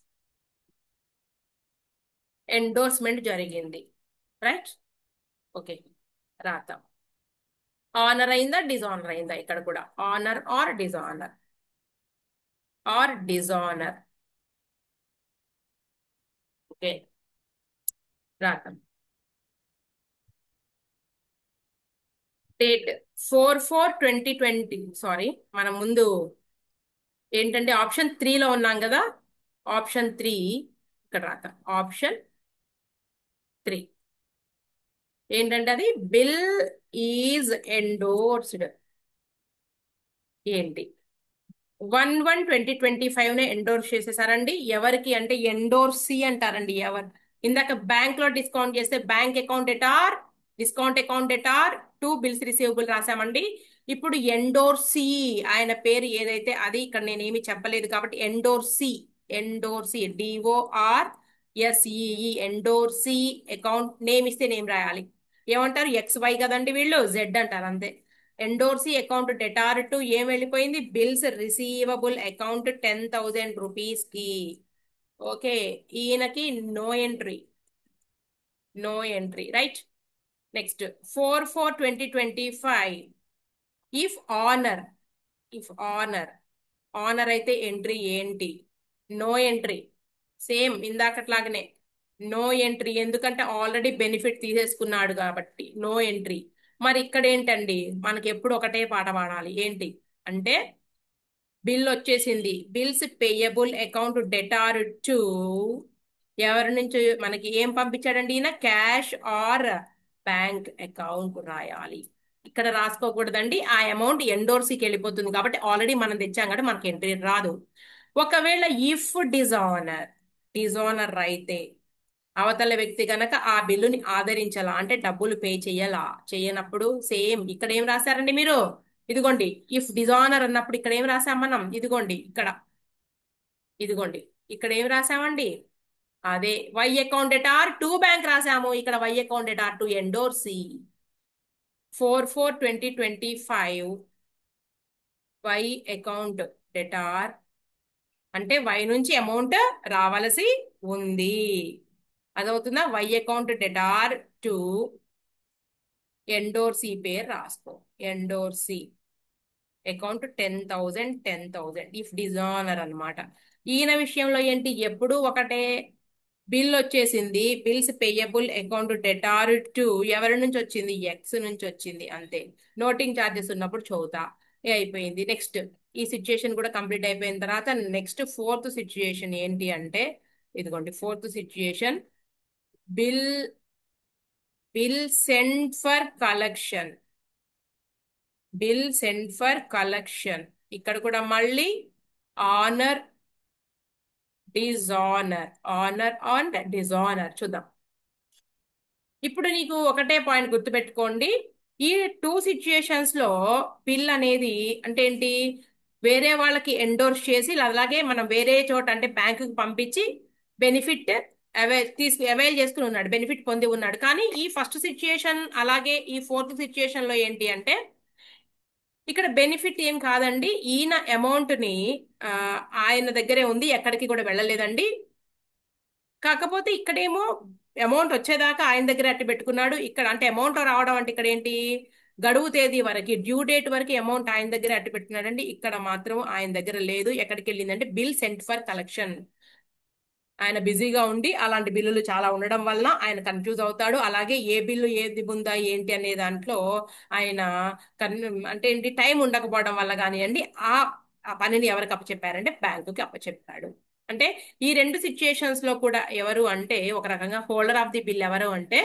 Endorsement జరిగింది. రైట్. ఓకే రాద్దాం. ఆనర్ అయిందా డిజానర్ అయిందా? ఇక్కడ కూడా honour or dishonour, or dishonour. Okay రాద్దాం. డేట్ 4/4/2020. సారీ, మనం ముందు ఏంటంటే ఆప్షన్ 3లో ఉన్నాం కదా. ఆప్షన్ 3 ఇక్కడ రాద్దాం. ఆప్షన్ 3 ఏంటంటే అది బిల్ ఈజ్ ఎండోర్స్డ్. ఏంటి? 1/1/2025 నే ఎండోర్స్ చేసేసారండి. ఎవరికి అంటే ఎండోర్సీ అంటారండి. ఎవరు? ఇందాక బ్యాంక్ లో డిస్కౌంట్ చేస్తే bank account debtor, discount account debtor to bills receivable రాసామండి. ఇప్పుడు ఎండోర్సీ ఆయన పేరు ఏదైతే అది ఇక్కడ నేను ఏమి చెప్పలేదు కాబట్టి ఎండోర్సీ. ఎండోర్సీ DORSEE ఎండోర్సీ అకౌంట్ నేమ్ ఇస్తే నేమ్ రాయాలి. ఏమంటారు? XY కదండి, వీళ్ళు జెడ్ అంటారు అంతే. ఎండోర్సీ అకౌంట్ డెటార్ టు ఏం వెళ్ళిపోయింది? బిల్స్ రిసీవబుల్ అకౌంట్ 10,000 రూపీస్ కి. ఓకే ఈయనకి no entry. No entry. Right. Next 4/4/2025 if honour, if honour, honour అయితే ఎంట్రీ ఏంటి? No entry. సేమ్ ఇందాకట్లాగనే నో ఎంట్రీ, ఎందుకంటే ఆల్రెడీ బెనిఫిట్ తీసేసుకున్నాడు కాబట్టి నో ఎంట్రీ. మరి ఇక్కడ ఏంటండి, మనకి ఎప్పుడు ఒకటే పాట పాడాలి ఏంటి అంటే, బిల్ వచ్చేసింది, bills payable account debtor to, ఎవరి నుంచి మనకి ఏం పంపించాడండి ఈయన, క్యాష్ ఆర్ బ్యాంక్ అకౌంట్ రాయాలి. ఇక్కడ రాసుకోకూడదండి, ఆ అమౌంట్ ఎండోర్సీకి వెళ్ళిపోతుంది కాబట్టి ఆల్రెడీ మనం తెచ్చాం కాబట్టి మనకి ఎంట్రీ రాదు. ఒకవేళ ఇఫ్ డిజానర్, డిజానర్ అయితే అవతల వ్యక్తి గనక ఆ బిల్లుని ఆదరించాలా అంటే డబ్బులు పే చెయ్యాలా, చేయనప్పుడు సేమ్ ఇక్కడ ఏం రాశారండి మీరు, ఇదిగోండి ఇఫ్ డిజానర్ అన్నప్పుడు ఇక్కడ ఏం రాసాం మనం, ఇదిగోండి ఇక్కడ, ఇదిగోండి ఇక్కడ ఏం రాసామండి, అదే Y account debtor to bank రాసాము, ఇక్కడ Y account debtor to endorsee. 4/4/2025 Y account debtor అంటే వై నుంచి అమౌంట్ రావలసి ఉంది. అదవుతుందా, Y account debtor to endorsee పేరు రాసుకో, ఎండోర్సీ అకౌంట్ 10,000 10,000 ఇఫ్ డిజానర్ అన్నమాట. ఈయన విషయంలో ఏంటి, ఎప్పుడు ఒకటే, బిల్ వచ్చేసింది, bills payable account debtor to ఎవరి నుంచి వచ్చింది, ఎక్స్ నుంచి వచ్చింది అంతే. నోటింగ్ ఛార్జెస్ ఉన్నప్పుడు చదువుతా, ఏ అయిపోయింది. నెక్స్ట్ ఈ సిచ్యుయేషన్ కూడా కంప్లీట్ అయిపోయిన తర్వాత నెక్స్ట్ ఫోర్త్ సిచ్యుయేషన్ ఏంటి అంటే, ఇదిగోండి fourth situation, bill, bill send for collection, bill send for collection. ఇక్కడ కూడా మళ్ళీ honour dishonour, honour and dishonour చూద్దాం. ఇప్పుడు నీకు ఒకటే పాయింట్ గుర్తుపెట్టుకోండి, ఈ టూ సిచ్యుయేషన్స్ లో బిల్ అనేది అంటే ఏంటి, వేరే వాళ్ళకి ఎండోర్స్ చేసి అలాగే మనం వేరే చోట అంటే బ్యాంకుకి పంపించి బెనిఫిట్ అవైల్ చేసుకుని ఉన్నాడు, బెనిఫిట్ పొంది ఉన్నాడు. కానీ ఈ ఫస్ట్ సిచ్యుయేషన్ అలాగే ఈ ఫోర్త్ సిచ్యుయేషన్ లో ఏంటి అంటే, ఇక్కడ బెనిఫిట్ ఏం కాదండి, ఈయన అమౌంట్ ని ఆ, ఆయన దగ్గరే ఉంది, ఎక్కడికి కూడా వెళ్ళలేదండి. కాకపోతే ఇక్కడేమో అమౌంట్ వచ్చేదాకా ఆయన దగ్గర అట్టి పెట్టుకున్నాడు. ఇక్కడ అంటే అమౌంట్ రావడం అంటే ఇక్కడ ఏంటి, గడువు తేదీ వరకు, డ్యూ డేట్ వరకు అమౌంట్ ఆయన దగ్గర అట్టి పెట్టుకున్నాడండి. ఇక్కడ మాత్రం ఆయన దగ్గర లేదు, ఎక్కడికి వెళ్ళిందంటే బిల్ సెంట్ ఫర్ కలెక్షన్. ఆయన బిజీగా ఉండి అలాంటి బిల్లులు చాలా ఉండడం వల్ల ఆయన కన్ఫ్యూజ్ అవుతాడు. అలాగే ఏ బిల్లు ఏది ఉందా ఏంటి అనే దాంట్లో ఆయన అంటే ఏంటి, టైం ఉండకపోవడం వల్ల కానివ్వండి, ఆ ఆ పనిని ఎవరికి అప్పచెప్పారంటే బ్యాంకుకి అప్పచెప్పాడు. అంటే ఈ రెండు సిచ్యుయేషన్స్ లో కూడా ఎవరు అంటే ఒక రకంగా హోల్డర్ ఆఫ్ ది బిల్ ఎవరు అంటే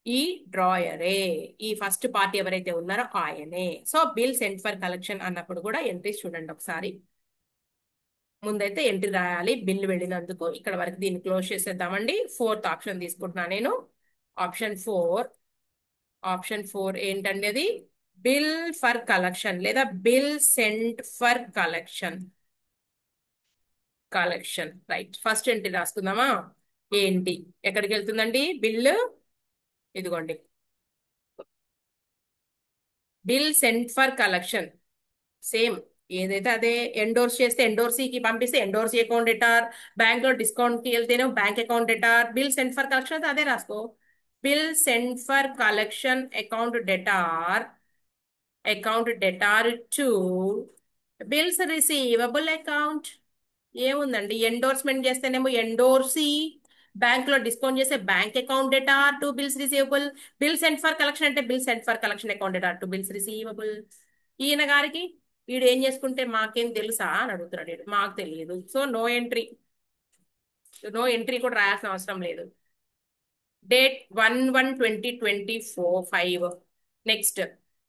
ఈ డ్రాయరే, ఈ ఫస్ట్ పార్టీ ఎవరైతే ఉన్నారో ఆయనే. So bill sent for collection అన్నప్పుడు కూడా ఎంట్రీస్ చూడండి ఒకసారి. ముందైతే ఎంట్రీ రాయాలి బిల్ వెళ్ళినందుకు. ఇక్కడ వరకు దీన్ని క్లోజ్ చేసేద్దామండి. ఫోర్త్ ఆప్షన్ తీసుకుంటున్నా నేను, ఆప్షన్ 4. ఆప్షన్ 4 ఏంటండి అది, బిల్ ఫర్ కలెక్షన్ లేదా bill sent for collection. Collection right, first entry రాసుకుందామా. ఏంటి, ఎక్కడికి వెళ్తుందండి బిల్లు, ఇదిగోండి bill sent for collection. Same ఏదైతే అదే, ఎండోర్స్ చేస్తే ఎండోర్సీకి పంపిస్తే ఎండోర్సీ అకౌంట్ డెటార్, బ్యాంక్ లో డిస్కౌంట్ కి వెళ్తేనే bank account debtor, bill send for collection అయితే అదే రాసుకో, bill send for collection account debtor, account debtor to bills receivable account. ఏముందండి, ఎండోర్స్మెంట్ చేస్తేనేమో ఎండోర్సీ, బ్యాంక్ లో డిస్కౌంట్ చేస్తే bank account debtor to bills receivable, bill send for collection అంటే bill send for collection account debtor to bills receivable. ఈయన గారికి వీడు ఏం చేసుకుంటే మాకేం తెలుసా అని అడుగుతున్నాడు వీడు, మాకు తెలియదు. So no entry, no entry కూడా రాయాల్సిన అవసరం లేదు. డేట్ 1/1/2025. నెక్స్ట్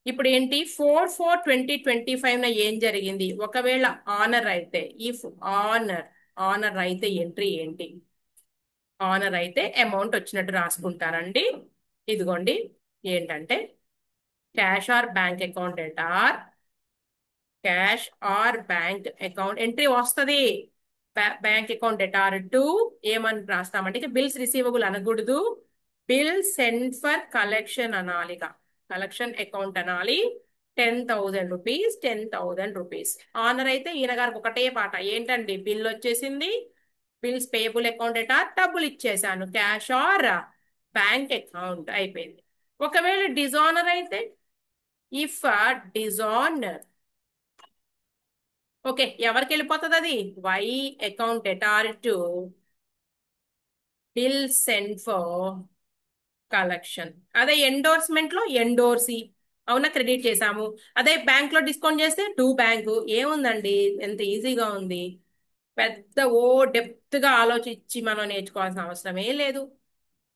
ఇప్పుడు ఏంటి, 4/4/2025 ఏం జరిగింది, ఒకవేళ ఆనర్ అయితే, ఇఫ్ ఆనర్, ఆనర్ అయితే ఎంట్రీ ఏంటి, ఆనర్ అయితే అమౌంట్ వచ్చినట్టు రాసుకుంటారండి. ఇదిగోండి ఏంటంటే, cash or bank account debtor, cash or bank account entry వస్తుంది, బ్యాంక్ అకౌంట్ డెటార్ టు ఏమని రాస్తామంటే, ఇక బిల్స్ రిసీవబుల్ అనకూడదు, బిల్ సెండ్ ఫర్ కలెక్షన్ అనాలి, కలెక్షన్ అకౌంట్ అనాలి. 10,000 రూపీస్, 10,000 రూపీస్. ఆనర్ అయితే ఈయన గారికి ఒకటే పాట ఏంటండి, బిల్ వచ్చేసింది, బిల్స్ పేయబుల్ అకౌంట్ డెటార్, డబ్బులు ఇచ్చేసాను, క్యాష్ ఆర్ బ్యాంక్ అకౌంట్ అయిపోయింది. ఒకవేళ డిజానర్ అయితే ఇఫ్ డిజాన్ ఓకే, ఎవరికి వెళ్ళిపోతుంది అది? Y account debtor to bill send for collection. అదే ఎండోర్స్మెంట్ లో ఎండోర్సి, అవునా, క్రెడిట్ చేసాము. అదే బ్యాంక్ లో డిస్కౌంట్ చేస్తే టు బ్యాంకు. ఏముందండి, ఎంత ఈజీగా ఉంది. పెద్ద డెప్త్ గా ఆలోచించి మనం నేర్చుకోవాల్సిన అవసరమే లేదు.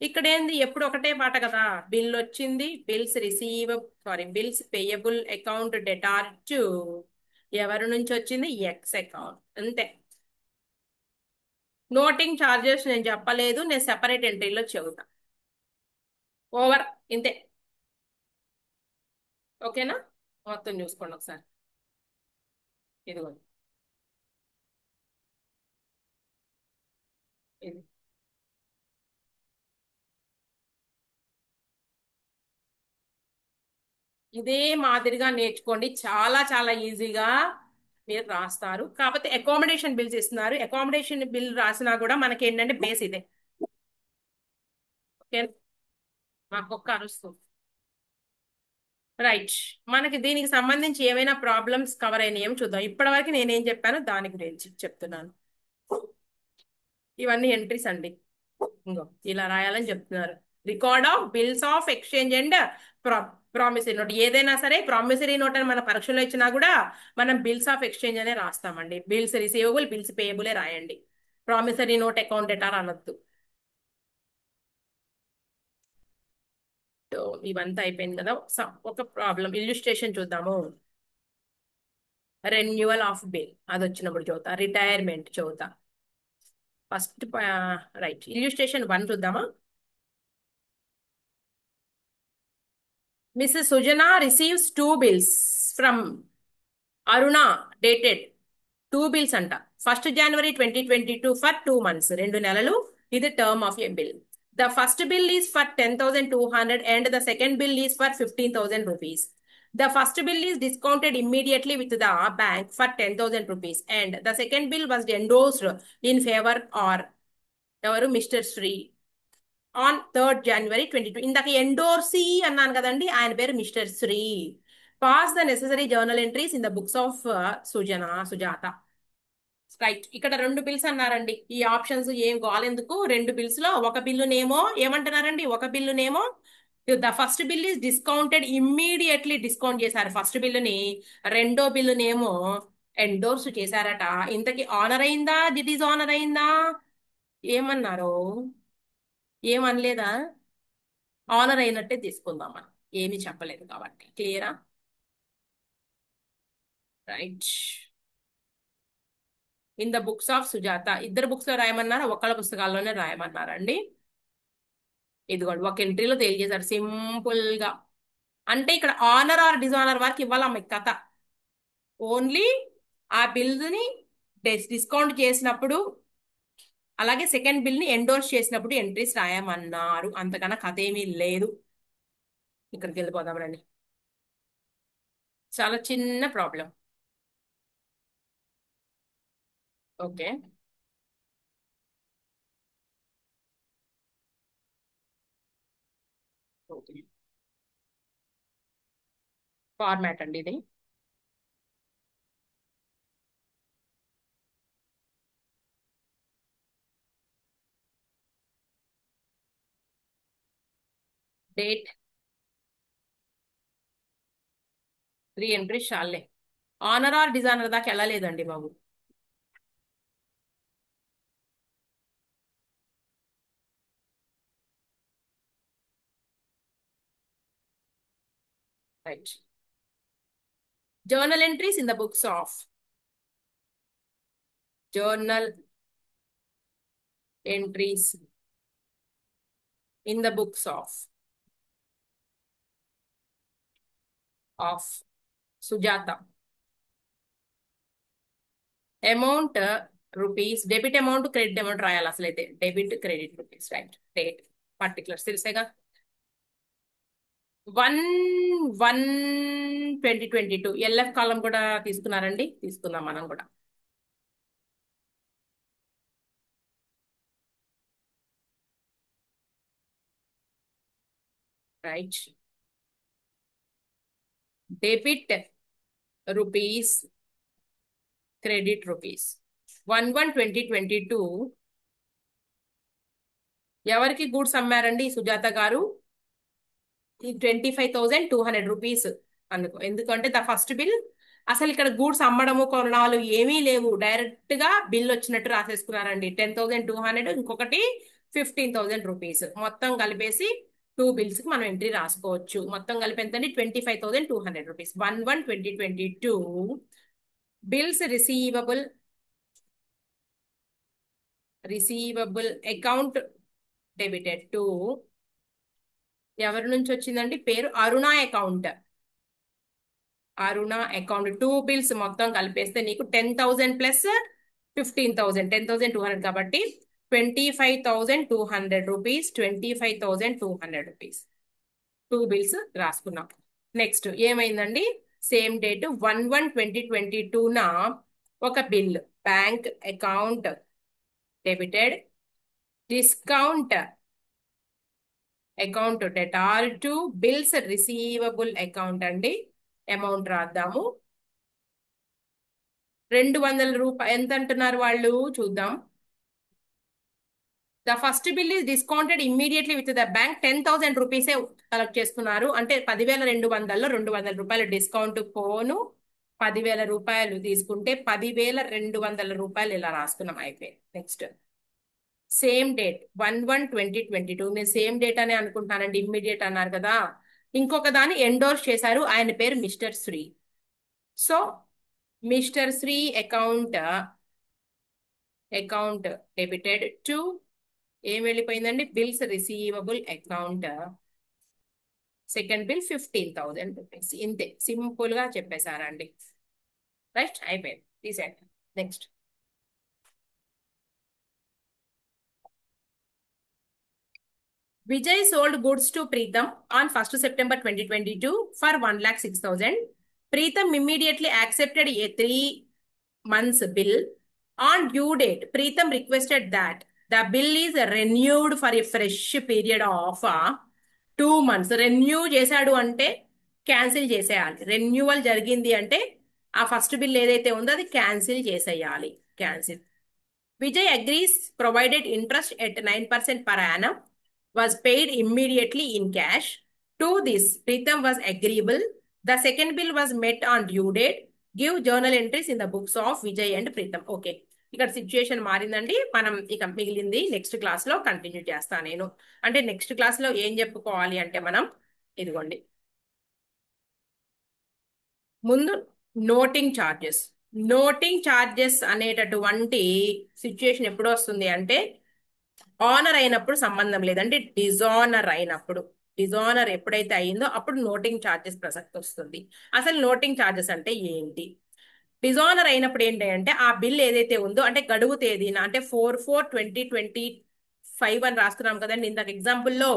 ఇక్కడ ఏంది, ఎప్పుడు ఒకటే పాట కదా. బిల్ వచ్చింది, bills receive, sorry, bills payable account debtor to, ఎవరి నుంచి వచ్చింది, ఎక్స్ అకౌంట్, అంతే. నోటింగ్ చార్జెస్ నేను చెప్పలేదు, నేను సెపరేట్ ఎంట్రీలో చెబుతా. ఓవర్, ఇంతే. ఓకేనా? మొత్తం చూసుకోండి ఒకసారి. ఇదిగోండి, ఇది ఇదే మాదిరిగా నేర్చుకోండి, చాలా చాలా ఈజీగా మీరు రాస్తారు. కాకపోతే అకామిడేషన్ బిల్స్ ఇస్తున్నారు, అకామిడేషన్ బిల్ రాసినా కూడా మనకి ఏంటంటే బేస్ ఇదే. ఓకే, మాకు ఒక్క అరుస్తుంది. రైట్, మనకి దీనికి సంబంధించి ఏమైనా ప్రాబ్లమ్స్ కవర్ అయినాయేమో చూద్దాం. ఇప్పటివరకు నేనేం చెప్పానో దాని గురించి చెప్తున్నాను. ఇవన్నీ ఎంట్రీస్ అండి. ఇంకో ఇలా రాయాలని చెప్తున్నారు. Record of bills of exchange and promissory note. ఏదైనా సరే ప్రామిసరీ నోట్ అని మన పరీక్షలో ఇచ్చినా కూడా మనం బిల్స్ ఆఫ్ ఎక్స్చేంజ్ అనే రాస్తామండి. బిల్స్ రిసీవబుల్, బిల్స్ పేయబులే రాయండి. ప్రామిసరీ నోట్ అకౌంట్ డెటార్ అనొద్దు. సో, ఇవంతా అయిపోయింది కదా. ఒక ప్రాబ్లం ఇల్లుస్ట్రేషన్ చూద్దాము. రెన్యువల్ ఆఫ్ బిల్ అది వచ్చినప్పుడు చదువుతా. రిటైర్మెంట్ చదువుతా. ఫస్ట్ రైట్, ఇల్లుస్ట్రేషన్ 1 చూద్దామా. Mrs Sujana receives 2 bills from Aruna dated. 2 bills అంట. 1st January 2022 ఫర్ 2 months, 2 నెలలు. ఇది term of A bill. The first bill is for 10,200 and the second bill is for 15,000 rupees. The first bill is discounted immediately with the bank for 10,000 rupees and the second bill was endorsed in favor or ఎవరు, Mr Sri, on 3rd January 2022. ఇందాక endorsee అన్నాను కదండి, ఆయన పేరు mister Sri. Pass the necessary journal entries in the books of Sujatha. Right, ఇక్కడ 2 bills అన్నారండి. ఈ options ఏం గోలెందుకు, 2 బిల్స్ లో ఒక బిల్లునేమో ఏమంటున్నారండి, ఒక బిల్లునేమో the first bill is discounted immediately, discount చేశారు ఫస్ట్ బిల్లుని. రెండో బిల్లునేమో ఎండోర్స్ చేశారట. ఇంతకీ ఆనర్ అయిందా, దిట్ ఈజ్ ఆనర్ అయిందా? ఏమన్నారు, ఏమనలేదా? ఆనర్ అయినట్టే తీసుకుందాం మనం, ఏమీ చెప్పలేదు కాబట్టి. క్లియరా? Right, in the books of Sujata. ఇద్దరు బుక్స్ లో రాయమన్నారా, ఒకళ్ళ పుస్తకాల్లోనే రాయమన్నారండి? ఇదిగోండి, ఒక ఎంట్రీలో తెలియజేశారు సింపుల్ గా. అంటే ఇక్కడ ఆనర్ ఆర్ డిజానర్ వరకు ఇవ్వాలా మీకు కథ. ఓన్లీ ఆ బిల్ని డిస్కౌంట్ చేసినప్పుడు, అలాగే సెకండ్ బిల్ ని ఎండోర్స్ చేసినప్పుడు ఎంట్రీస్ రాయమన్నారు. అంతకన్నా కథ ఏమీ లేదు. ఇక్కడికి వెళ్ళిపోదాం రండి. చాలా చిన్న ప్రాబ్లం. ఓకే, ఓకే, ఫార్మాట్ అండి ఇది. డేట్, 3 ఎంట్రీస్ చాలే. ఆనర్ ఆర్ డిజానర్ దాకా వెళ్ళలేదండి బాబు. Right, journal entries in the books of, journal entries in the books of Sujata. Amount rupees, debit amount credit amount రాయాలి అసలు అయితే. Debit credit rupees, right. Date, particulars తెలిసేగా. 1/1/2022 ఎల్ఎఫ్ కాలం కూడా తీసుకున్నారండి, తీసుకుందాం మనం కూడా. Right, debit rupees, credit rupees. 1/1/2022 ఎవరికి గూడ్స్ అమ్మారండి సుజాత గారు? 25,200 రూపీస్ అనుకో. ఎందుకంటే ద ఫస్ట్ బిల్, అసలు ఇక్కడ గూడ్స్ అమ్మడము కొనడాలు ఏమీ లేవు, డైరెక్ట్ గా బిల్ వచ్చినట్టు రాసేసుకున్నారండి. 10,200, ఇంకొకటి 15,000 రూపీస్, మొత్తం కలిపేసి టూ బిల్స్ కి మనం ఎంట్రీ రాసుకోవచ్చు. మొత్తం కలిపి ఎంతండి? 25,200 rupees. 1/1/2022 bills receivable account debited to ఎవరి నుంచి వచ్చిందండి? పేరు అరుణ అకౌంట్. అరుణ అకౌంట్ టూ బిల్స్ మొత్తం కలిపేస్తే నీకు 10,000 ప్లస్ 15,000, 10,200 కాబట్టి 25,200 రూపీస్. 25,200 రూపీస్ టూ బిల్స్ రాసుకున్నాం. నెక్స్ట్ ఏమైందండి? సేమ్ డేట్ 1/1/2022 ఒక bill bank account debited discount account debtor to bills receivable account అండి. అమౌంట్ రాద్దాము. 200 రూపాయలు. ఎంత అంటున్నారు వాళ్ళు? చూద్దాం. The first bill is discounted immediately with the bank. 10,000 రూపీసే కలెక్ట్ చేసుకున్నారు. అంటే 10,200లో 200 రూపాయల డిస్కౌంట్ పోను 10,000 రూపాయలు తీసుకుంటే 10,200 రూపాయలు ఇలా రాసుకున్నాం. అయిపోయింది. Next same date 1/1/2022. నేను సేమ్ డేట్ అనే అనుకుంటానండి, ఇమ్మీడియట్ అన్నారు కదా. ఇంకొక దాన్ని ఎండోర్స్ చేశారు, ఆయన పేరు mister Shri. So mister Shri account debited to ఏం వెళ్ళిపోయిందండి? Bills receivable account. Second bill 15,000 rupees. ఇంతే, సింపుల్ గా చెప్పేశారండి. రైట్, అయిపోయింది. తీసేయండి. Next Vijay sold goods to Preetham on 1st September 2022 for 1,06,000. Preetham immediately accepted a 3 months bill. On due date, Preetham requested that the bill is renewed for a fresh period of 2 months. Renew చేశాడు అంటే cancel చేసేయాలి. Renewal జరిగింది అంటే ఆ first bill ఏదైతే ఉందో అది cancel చేసేయాలి. Cancel. Vijay agrees, provided interest at 9% per annum was paid immediately in cash. To this, Pritham was agreeable. The second bill was met on due date. Give journal entries in the books of Vijay and Pritham. Okay. ఇక్కడ situation మారిందండి. మనం ఇక మిగిలింది next class లో continue చేస్తాను నేను. అంటే next class లో ఏం చెప్పుకోవాలి అంటే మనం ఇదిగోండి, ముందు నోటింగ్ ఛార్జెస్ అనేటటువంటి సిచ్యుయేషన్ ఎప్పుడు వస్తుంది అంటే ఆనర్ అయినప్పుడు సంబంధం లేదంటే డిజానర్ ఎప్పుడైతే అయిందో అప్పుడు నోటింగ్ ఛార్జెస్ ప్రసక్తి వస్తుంది. అసలు నోటింగ్ ఛార్జెస్ అంటే ఏంటి? డిజానర్ అయినప్పుడు ఏంటి అంటే ఆ బిల్ ఏదైతే ఉందో అంటే గడువు తేదీన అంటే 4/4/2025 అని రాస్తున్నాం కదండి ఇందాక ఎగ్జాంపుల్లో.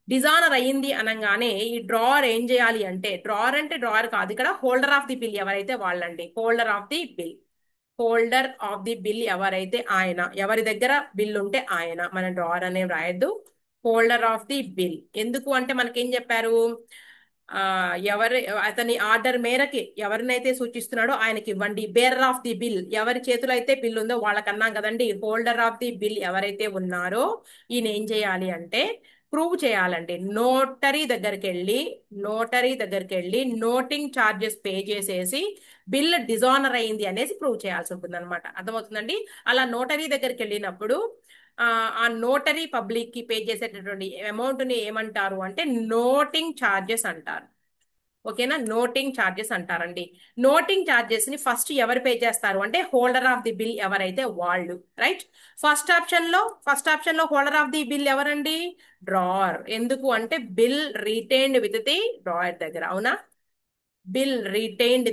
డిజానర్ అయ్యింది అనగానే ఈ డ్రావర్ ఏం చేయాలి అంటే, డ్రావర్ అంటే డ్రావర్ కాదు, ఇక్కడ హోల్డర్ ఆఫ్ ది బిల్ ఎవరైతే వాళ్ళండి. హోల్డర్ ఆఫ్ ది బిల్ ఎవరైతే ఆయన, ఎవరి దగ్గర బిల్ ఉంటే ఆయన. మన డ్రావర్ అనే రాయద్దు, హోల్డర్ ఆఫ్ ది బిల్. ఎందుకు అంటే మనకేం చెప్పారు? ఆ అతని ఆర్డర్ మేరకి ఎవరినైతే సూచిస్తున్నాడో ఆయనకి ఇవ్వండి. బేరర్ ఆఫ్ ది బిల్, ఎవరి చేతిలో అయితే బిల్ ఉందో వాళ్ళకన్నాం కదండి. హోల్డర్ ఆఫ్ ది బిల్ ఎవరైతే ఉన్నారో ఈయన ఏం చేయాలి అంటే ప్రూవ్ చేయాలండి. నోటరీ దగ్గరికి వెళ్ళి నోటింగ్ ఛార్జెస్ పే చేసేసి బిల్ డిజానర్ అయింది అనేసి ప్రూవ్ చేయాల్సి ఉంటుంది అనమాట. అర్థమవుతుందండి? అలా నోటరీ దగ్గరికి వెళ్ళినప్పుడు ఆ నోటరీ పబ్లిక్ కి పే చేసేటటువంటి అమౌంట్ ని ఏమంటారు అంటే నోటింగ్ ఛార్జెస్ అంటారు. ఓకేనా? నోటింగ్ ఛార్జెస్ అంటారండి. నోటింగ్ ఛార్జెస్ ని ఫస్ట్ ఎవరు పే చేస్తారు అంటే హోల్డర్ ఆఫ్ ది బిల్ ఎవరైతే వాళ్ళు. రైట్. ఫస్ట్ ఆప్షన్ లో హోల్డర్ ఆఫ్ ది బిల్ ఎవరండి? డ్రావర్. ఎందుకు అంటే bill retained with the drawer దగ్గర. అవునా? బిల్ రీటైన్డ్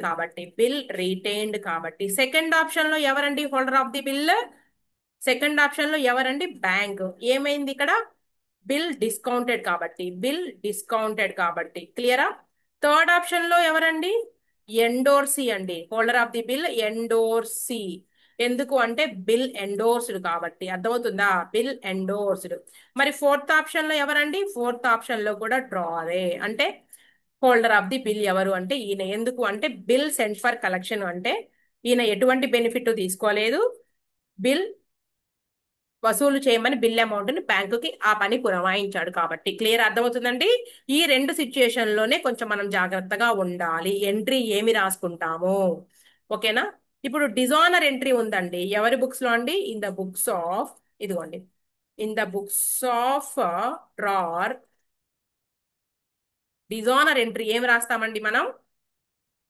కాబట్టి సెకండ్ ఆప్షన్ లో ఎవరండి holder of the bill? Second option లో ఎవరండి? బ్యాంక్. ఏమైంది ఇక్కడ? బిల్ డిస్కౌంటెడ్ కాబట్టి క్లియరా? థర్డ్ ఆప్షన్ లో ఎవరండి? ఎండోర్సీ అండి. Holder of the bill endorsee. ఎందుకు అంటే బిల్ ఎండోర్స్డ్ కాబట్టి. అర్థమవుతుందా? Bill endorsed. మరి ఫోర్త్ ఆప్షన్ లో ఎవరండి? ఫోర్త్ ఆప్షన్ లో కూడా డ్రావరే. అంటే హోల్డర్ ఆఫ్ ది బిల్ ఎవరు అంటే ఈయన. ఎందుకు అంటే బిల్ సెంట్ ఫర్ కలెక్షన్ అంటే ఈయన ఎటువంటి బెనిఫిట్ తీసుకోలేదు. బిల్ వసూలు చేయమని బిల్ అమౌంట్ ని బ్యాంకుకి ఆ పని పురమాయించాడు కాబట్టి. క్లియర్ అర్థమవుతుందండి. ఈ రెండు సిచ్యుయేషన్ లోనే కొంచెం మనం జాగ్రత్తగా ఉండాలి ఎంట్రీ ఏమి రాసుకుంటాము. ఓకేనా. ఇప్పుడు డిజానర్ ఎంట్రీ ఉందండి ఎవరి బుక్స్ లో అండి? ఇన్ ద బుక్స్ ఆఫ్, ఇదిగోండి, in the books of drawer dishonour entry ఏమి రాస్తామండి మనం?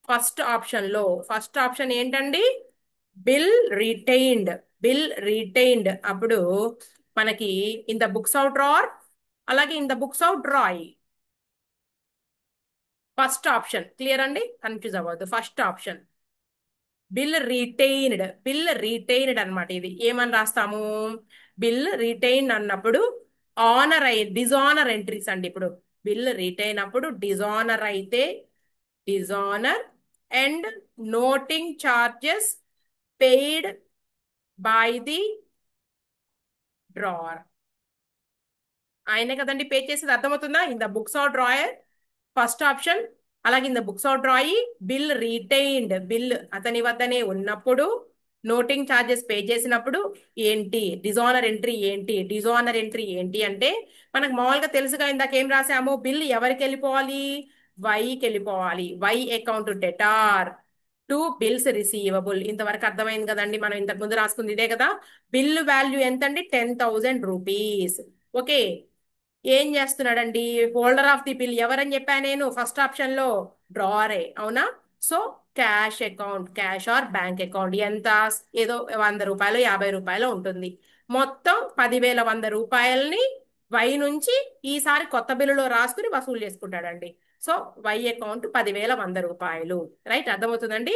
ఫస్ట్ ఆప్షన్ లో ఫస్ట్ ఆప్షన్ ఏంటండి? Bill retained. బిల్ రిటైన్డ్ అప్పుడు మనకి in the books of drawer, అలాగే in the books of drawee. First option clear అండి, కన్ఫ్యూజ్ అవ్వద్దు. First option bill retained. Bill retained అనమాట. ఇది ఏమని రాస్తాము? బిల్ రిటైన్డ్ అన్నప్పుడు ఆనర్ అయి డిజానర్ ఎంట్రీస్ అండి. ఇప్పుడు బిల్ రిటైన్ అప్పుడు డిజానర్ అయితే dishonour and noting charges paid by the drawer. ఆయనే కదండి పే చేసేది. అర్థమవుతుందా? In the books of drawer first option, అలాగే in the books of drawee bill retained. Bill అతని వద్దనే ఉన్నప్పుడు నోటింగ్ ఛార్జెస్ పే చేసినప్పుడు ఏంటి డిజానర్ ఎంట్రీ ఏంటి? డిజానర్ ఎంట్రీ ఏంటి అంటే మనకు మామూలుగా తెలుసుగా, ఇందాక ఏం రాసాము? బిల్ ఎవరికి వెళ్ళిపోవాలి? వైకి వెళ్ళిపోవాలి. Y account debtor to bills receivable. ఇంతవరకు అర్థమైంది కదండి. మనం ఇంతకు ముందు రాసుకుంది ఇదే కదా. బిల్ వాల్యూ ఎంతండి? 10,000 రూపీస్. ఓకే. ఏం చేస్తున్నాడండి? హోల్డర్ ఆఫ్ ది బిల్ ఎవరని చెప్పా నేను ఫస్ట్ ఆప్షన్ లో? డ్రారే, అవునా? So cash account, cash or bank account ఎంత? ఏదో 100 రూపాయలు 50 రూపాయలు ఉంటుంది. మొత్తం 10,100 రూపాయలని వై నుంచి ఈసారి కొత్త బిల్లులో రాసుకుని వసూలు చేసుకుంటాడండి. సో వై అకౌంట్ 10,100 రూపాయలు. రైట్, అర్థమవుతుందండి.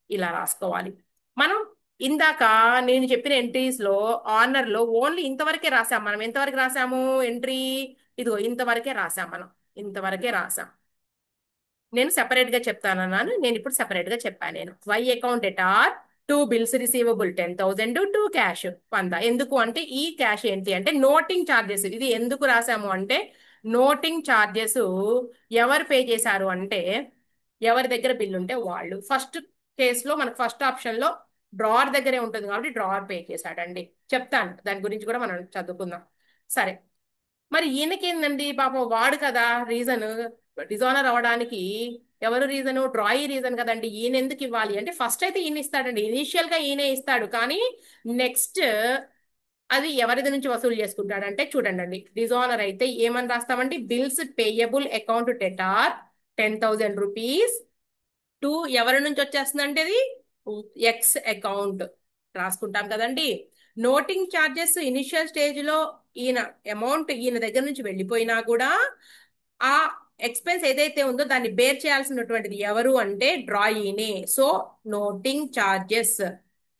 ఇలా రాసుకోవాలి మనం. ఇందాక నేను చెప్పిన ఎంట్రీస్ లో ఆనర్ లో ఓన్లీ ఇంతవరకే రాసాం మనం. ఎంతవరకు రాసాము ఎంట్రీ? ఇదిగో ఇంతవరకే రాసాం మనం. ఇంతవరకే రాసాం. నేను సెపరేట్ గా చెప్తానన్నాను. నేను ఇప్పుడు సెపరేట్ గా చెప్పాను. నేను Y account at are to bills receivable 10,000, to cash 100. ఎందుకు అంటే ఈ క్యాష్ ఏంటి అంటే నోటింగ్ ఛార్జెస్. ఇది ఎందుకు రాసాము అంటే నోటింగ్ ఛార్జెస్ ఎవరు పే చేశారు అంటే ఎవరి దగ్గర బిల్ ఉంటే వాళ్ళు. ఫస్ట్ కేసులో మనకు ఫస్ట్ ఆప్షన్ లో డ్రావర్ దగ్గరే ఉంటుంది కాబట్టి డ్రావర్ పే చేశాడండి. చెప్తాను దాని గురించి కూడా మనం చదువుకుందాం. సరే, మరి ఈయనకేందండి పాపం, వాడు కదా రీజన్ డిజానర్ అవ్వడానికి. ఎవరు రీజన్? డ్రాయి రీజన్ కదండి. ఈయన ఎందుకు ఇవ్వాలి అంటే ఫస్ట్ అయితే ఈయన ఇస్తాడండి. ఇనీషియల్ గా ఈయనే ఇస్తాడు, కానీ నెక్స్ట్ అది ఎవరిది నుంచి వసూలు చేసుకుంటాడంటే చూడండి. డిజానర్ అయితే ఏమని రాస్తామండి? Bills payable account debtor 10,000 rupees to ఎవరి నుంచి వచ్చేస్తుందంటే అది ఎక్స్ అకౌంట్ రాసుకుంటాం కదండి. నోటింగ్ ఛార్జెస్ ఇనిషియల్ స్టేజ్ లో ఈయన అమౌంట్ ఈయన దగ్గర నుంచి వెళ్ళిపోయినా కూడా ఆ ఎక్స్పెన్స్ ఏదైతే ఉందో దాన్ని బేర్ చేయాల్సినటువంటిది ఎవరు అంటే డ్రాయీనే. So noting charges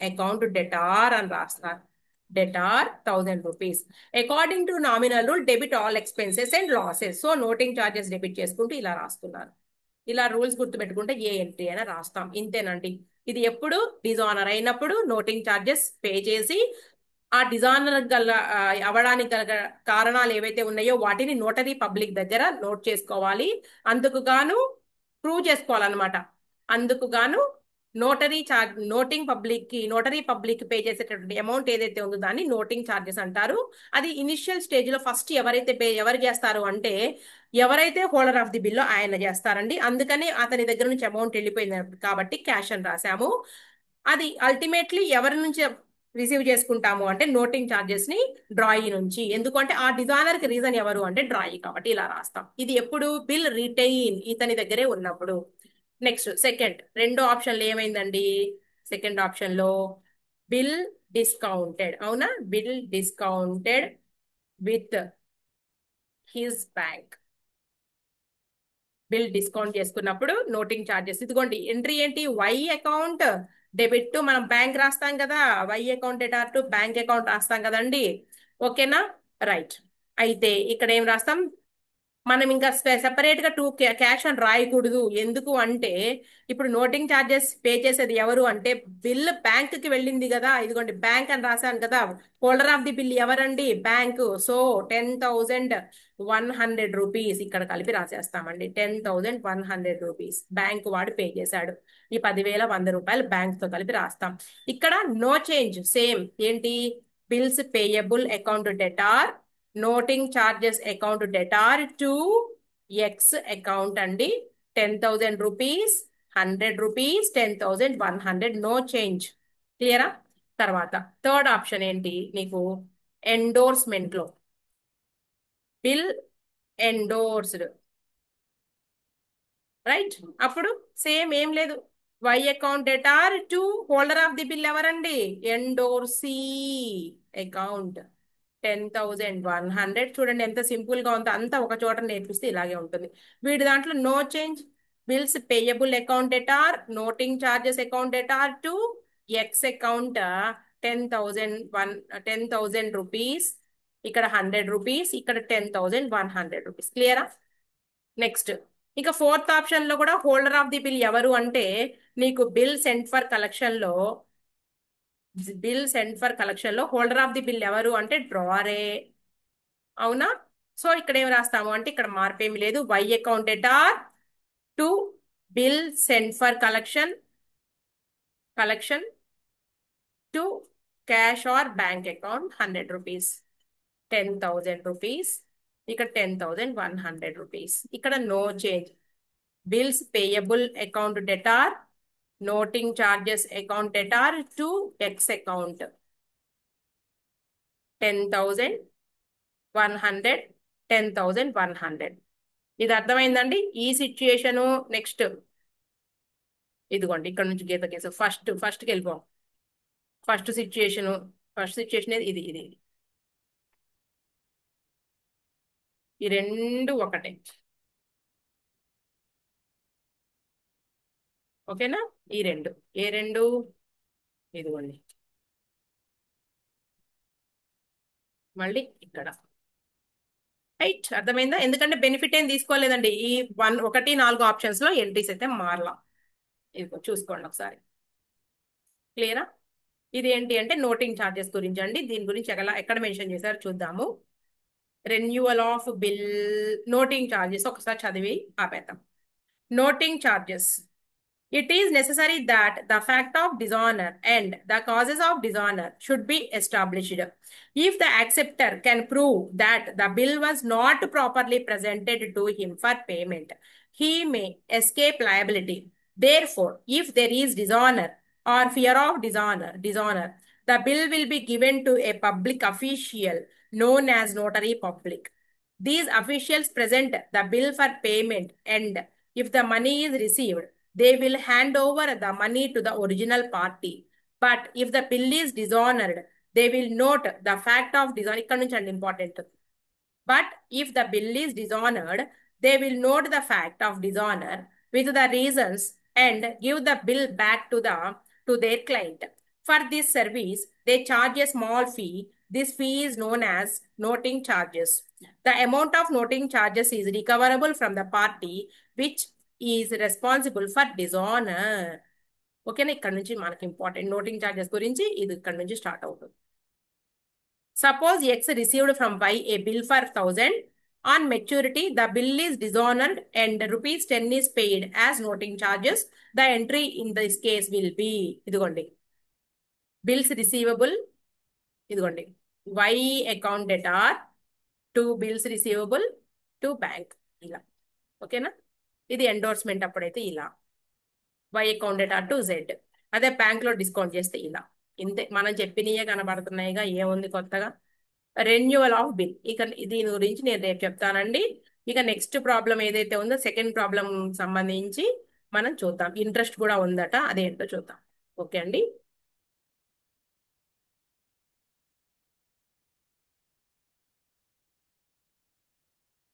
account debtor అని రాస్తారు. Debtor 1,000 rupees. According to nominal rule debit all expenses and losses. So noting charges debit చేసుకుంటూ ఇలా రాస్తున్నారు. ఇలా రూల్స్ గుర్తుపెట్టుకుంటే ఏ ఎంట్రీ అయినా రాస్తాం. ఇంతేనండి. ఇది ఎప్పుడు డిజానర్ అయినప్పుడు నోటింగ్ ఛార్జెస్ పే చేసి ఆ డిజానర్ గల అవ్వడానికి గల కారణాలు ఏవైతే ఉన్నాయో వాటిని నోటరీ పబ్లిక్ దగ్గర నోట్ చేసుకోవాలి. అందుకు గాను ప్రూవ్ చేసుకోవాలన్నమాట. అందుకు గాను notary charge notary public pay చేసేటటువంటి అమౌంట్ ఏదైతే ఉందో దాన్ని నోటింగ్ ఛార్జెస్ అంటారు. అది ఇనిషియల్ స్టేజ్ లో ఫస్ట్ ఎవరైతే ఎవరు చేస్తారు అంటే ఎవరైతే హోల్డర్ ఆఫ్ ది బిల్లో ఆయన చేస్తారండి. అందుకని అతని దగ్గర నుంచి అమౌంట్ వెళ్ళిపోయింది కాబట్టి క్యాష్ అని రాసాము. అది అల్టిమేట్లీ ఎవరి నుంచి రిసీవ్ చేసుకుంటాము అంటే నోటింగ్ ఛార్జెస్ ని డ్రాయి నుంచి. ఎందుకంటే ఆ డిజైనర్ కి రీజన్ ఎవరు అంటే డ్రాయి కాబట్టి ఇలా రాస్తాం. ఇది ఎప్పుడు? బిల్ రిటైన్ ఇతని దగ్గరే ఉన్నప్పుడు. నెక్స్ట్ సెకండ్ రెండో ఆప్షన్ లో ఏమైందండి? సెకండ్ ఆప్షన్ లో బిల్ డిస్కౌంటెడ్, అవునా? Bill discounted with his bank. Bill discount చేసుకున్నప్పుడు నోటింగ్ ఛార్జెస్. ఇదిగోండి ఎంట్రీ ఏంటి? వై అకౌంట్ డెబిట్ టు మనం బ్యాంక్ రాస్తాం కదా. Y account debtor to bank account రాస్తాం కదండి. ఓకేనా? రైట్. అయితే ఇక్కడ ఏం రాస్తాం? మనం ఇంకా సెపరేట్ గా టూ క్యాష్ అని రాయకూడదు. ఎందుకు అంటే ఇప్పుడు నోటింగ్ ఛార్జెస్ పే చేసేది ఎవరు అంటే బిల్ బ్యాంక్ కి వెళ్ళింది కదా. ఇదిగోండి బ్యాంక్ అని రాశాను కదా. హోల్డర్ ఆఫ్ ది బిల్ ఎవరండి? బ్యాంకు. సో 10,100 రూపీస్ ఇక్కడ కలిపి రాసేస్తామండి. 10,100 రూపీస్ బ్యాంక్ వాడు పే చేశాడు. ఈ 10,100 రూపాయలు బ్యాంక్ తో కలిపి రాస్తాం. ఇక్కడ నో చేంజ్ సేమ్ ఏంటి? Bills payable account debtor, noting charges account debtor to X account అండి. 10,000 రూపీస్, 100 రూపీస్, 10,100, నో చేంజ్. క్లియరా? తర్వాత థర్డ్ ఆప్షన్ ఏంటి నీకు? ఎండోర్స్మెంట్ లో బిల్ ఎండోర్స్డ్, రైట్? అప్పుడు సేమ్ ఏం లేదు. Y account debtor to holder of the bill ఎవరండి? Endorsee account. 10,100. చూడండి ఎంత సింపుల్ గా ఉందో. అంతా ఒక చోట నేర్పిస్తే ఇలాగే ఉంటుంది. వీడి దాంట్లో no change. Bills payable account debtor, noting charges account debtor to X account. 10,000 rupees, ఇక్కడ 100 రూపీస్, ఇక్కడ 10,100 రూపీస్. క్లియరా? నెక్స్ట్ ఇక ఫోర్త్ ఆప్షన్ లో కూడా హోల్డర్ ఆఫ్ ది బిల్ ఎవరు అంటే నీకు బిల్ సెంట్ ఫర్ కలెక్షన్ లో, హోల్డర్ ఆఫ్ ది బిల్ ఎవరు అంటే డ్రారే. అవునా? సో ఇక్కడ ఏం రాస్తాము అంటే ఇక్కడ మార్పేమి లేదు. Y account debtor to bill sent for collection to cash or bank account 100 rupees, 10,000 rupees, ఇక్కడ 10,100 రూపీస్. ఇక్కడ no change. Bills payable account debtor, noting charges account debtor to X account. 10,100, 10,100. ఇది అర్థమైందండి ఈ సిచ్యుయేషను. నెక్స్ట్ ఇదిగోండి ఇక్కడ నుంచి గీత case ఫస్ట్కి వెళ్ళిపోం. First situation ఇది ఇది ఇది. ఈ రెండు ఒకటే. ఓకేనా? ఈ రెండు ఏ రెండు? ఇదిగోండి మళ్ళీ ఇక్కడ. రైట్? అర్థమైందా? ఎందుకంటే బెనిఫిట్ ఏం తీసుకోలేదండి. ఈ 1, 4 ఆప్షన్స్ లో ఎంట్రీస్ అయితే మారలా. ఇదిగో చూసుకోండి ఒకసారి. క్లియరా? ఇది ఏంటి అంటే నోటింగ్ ఛార్జెస్ గురించి అండి. దీని గురించి ఎక్కడ మెన్షన్ చేశారు చూద్దాము. Renewal of bill, noting charges ఒకసారి చదివి ఆపేద్దాం. Noting charges. It is necessary that the fact of dishonor and the causes of dishonor should be established. If the acceptor can prove that the bill was not properly presented to him for payment, he may escape liability. Therefore, if there is dishonor or fear of dishonor, the bill will be given to a public official known as notary public. These officials present the bill for payment, and if the money is received, they will hand over the money to the original party. But if the bill is dishonored, they will note the fact of dishonor. ఇక్కడ నుంచి అండి important. But if the bill is dishonored, they will note the fact of dishonor with the reasons and give the bill back to their client. For this service, they charge a small fee. This fee is known as noting charges. The amount of noting charges is recoverable from the party which is responsible for dishonor. ఓకేనా? ఇక్కడ నుంచి మనకి important noting charges గురించి ఇది ఇక్కడ నుంచి start అవుతుంది. Suppose X received from Y a bill for 1,000. On maturity, the bill is dishonored and rupees 10 is paid as noting charges. The entry in this case will be ఇదిగోండి bills receivable, ఇదిగోండి Y account debtor to bills receivable to bank, ఇలా. ఓకేనా? ఇది endorsement అప్పుడైతే ఇలా. Y account debtor to Z. అదే bank లో discount చేస్తే ఇలా. ఇంతే. మనం చెప్పినయే కనబడుతున్నాయిగా, ఏముంది కొత్తగా? Renewal of bill. ఇక దీని గురించి నేను రేపు చెప్తానండి. ఇక నెక్స్ట్ ప్రాబ్లం ఏదైతే ఉందో సెకండ్ ప్రాబ్లం సంబంధించి మనం చూద్దాం. ఇంట్రెస్ట్ కూడా ఉందట, అదేంటో చూద్దాం. ఓకే అండి.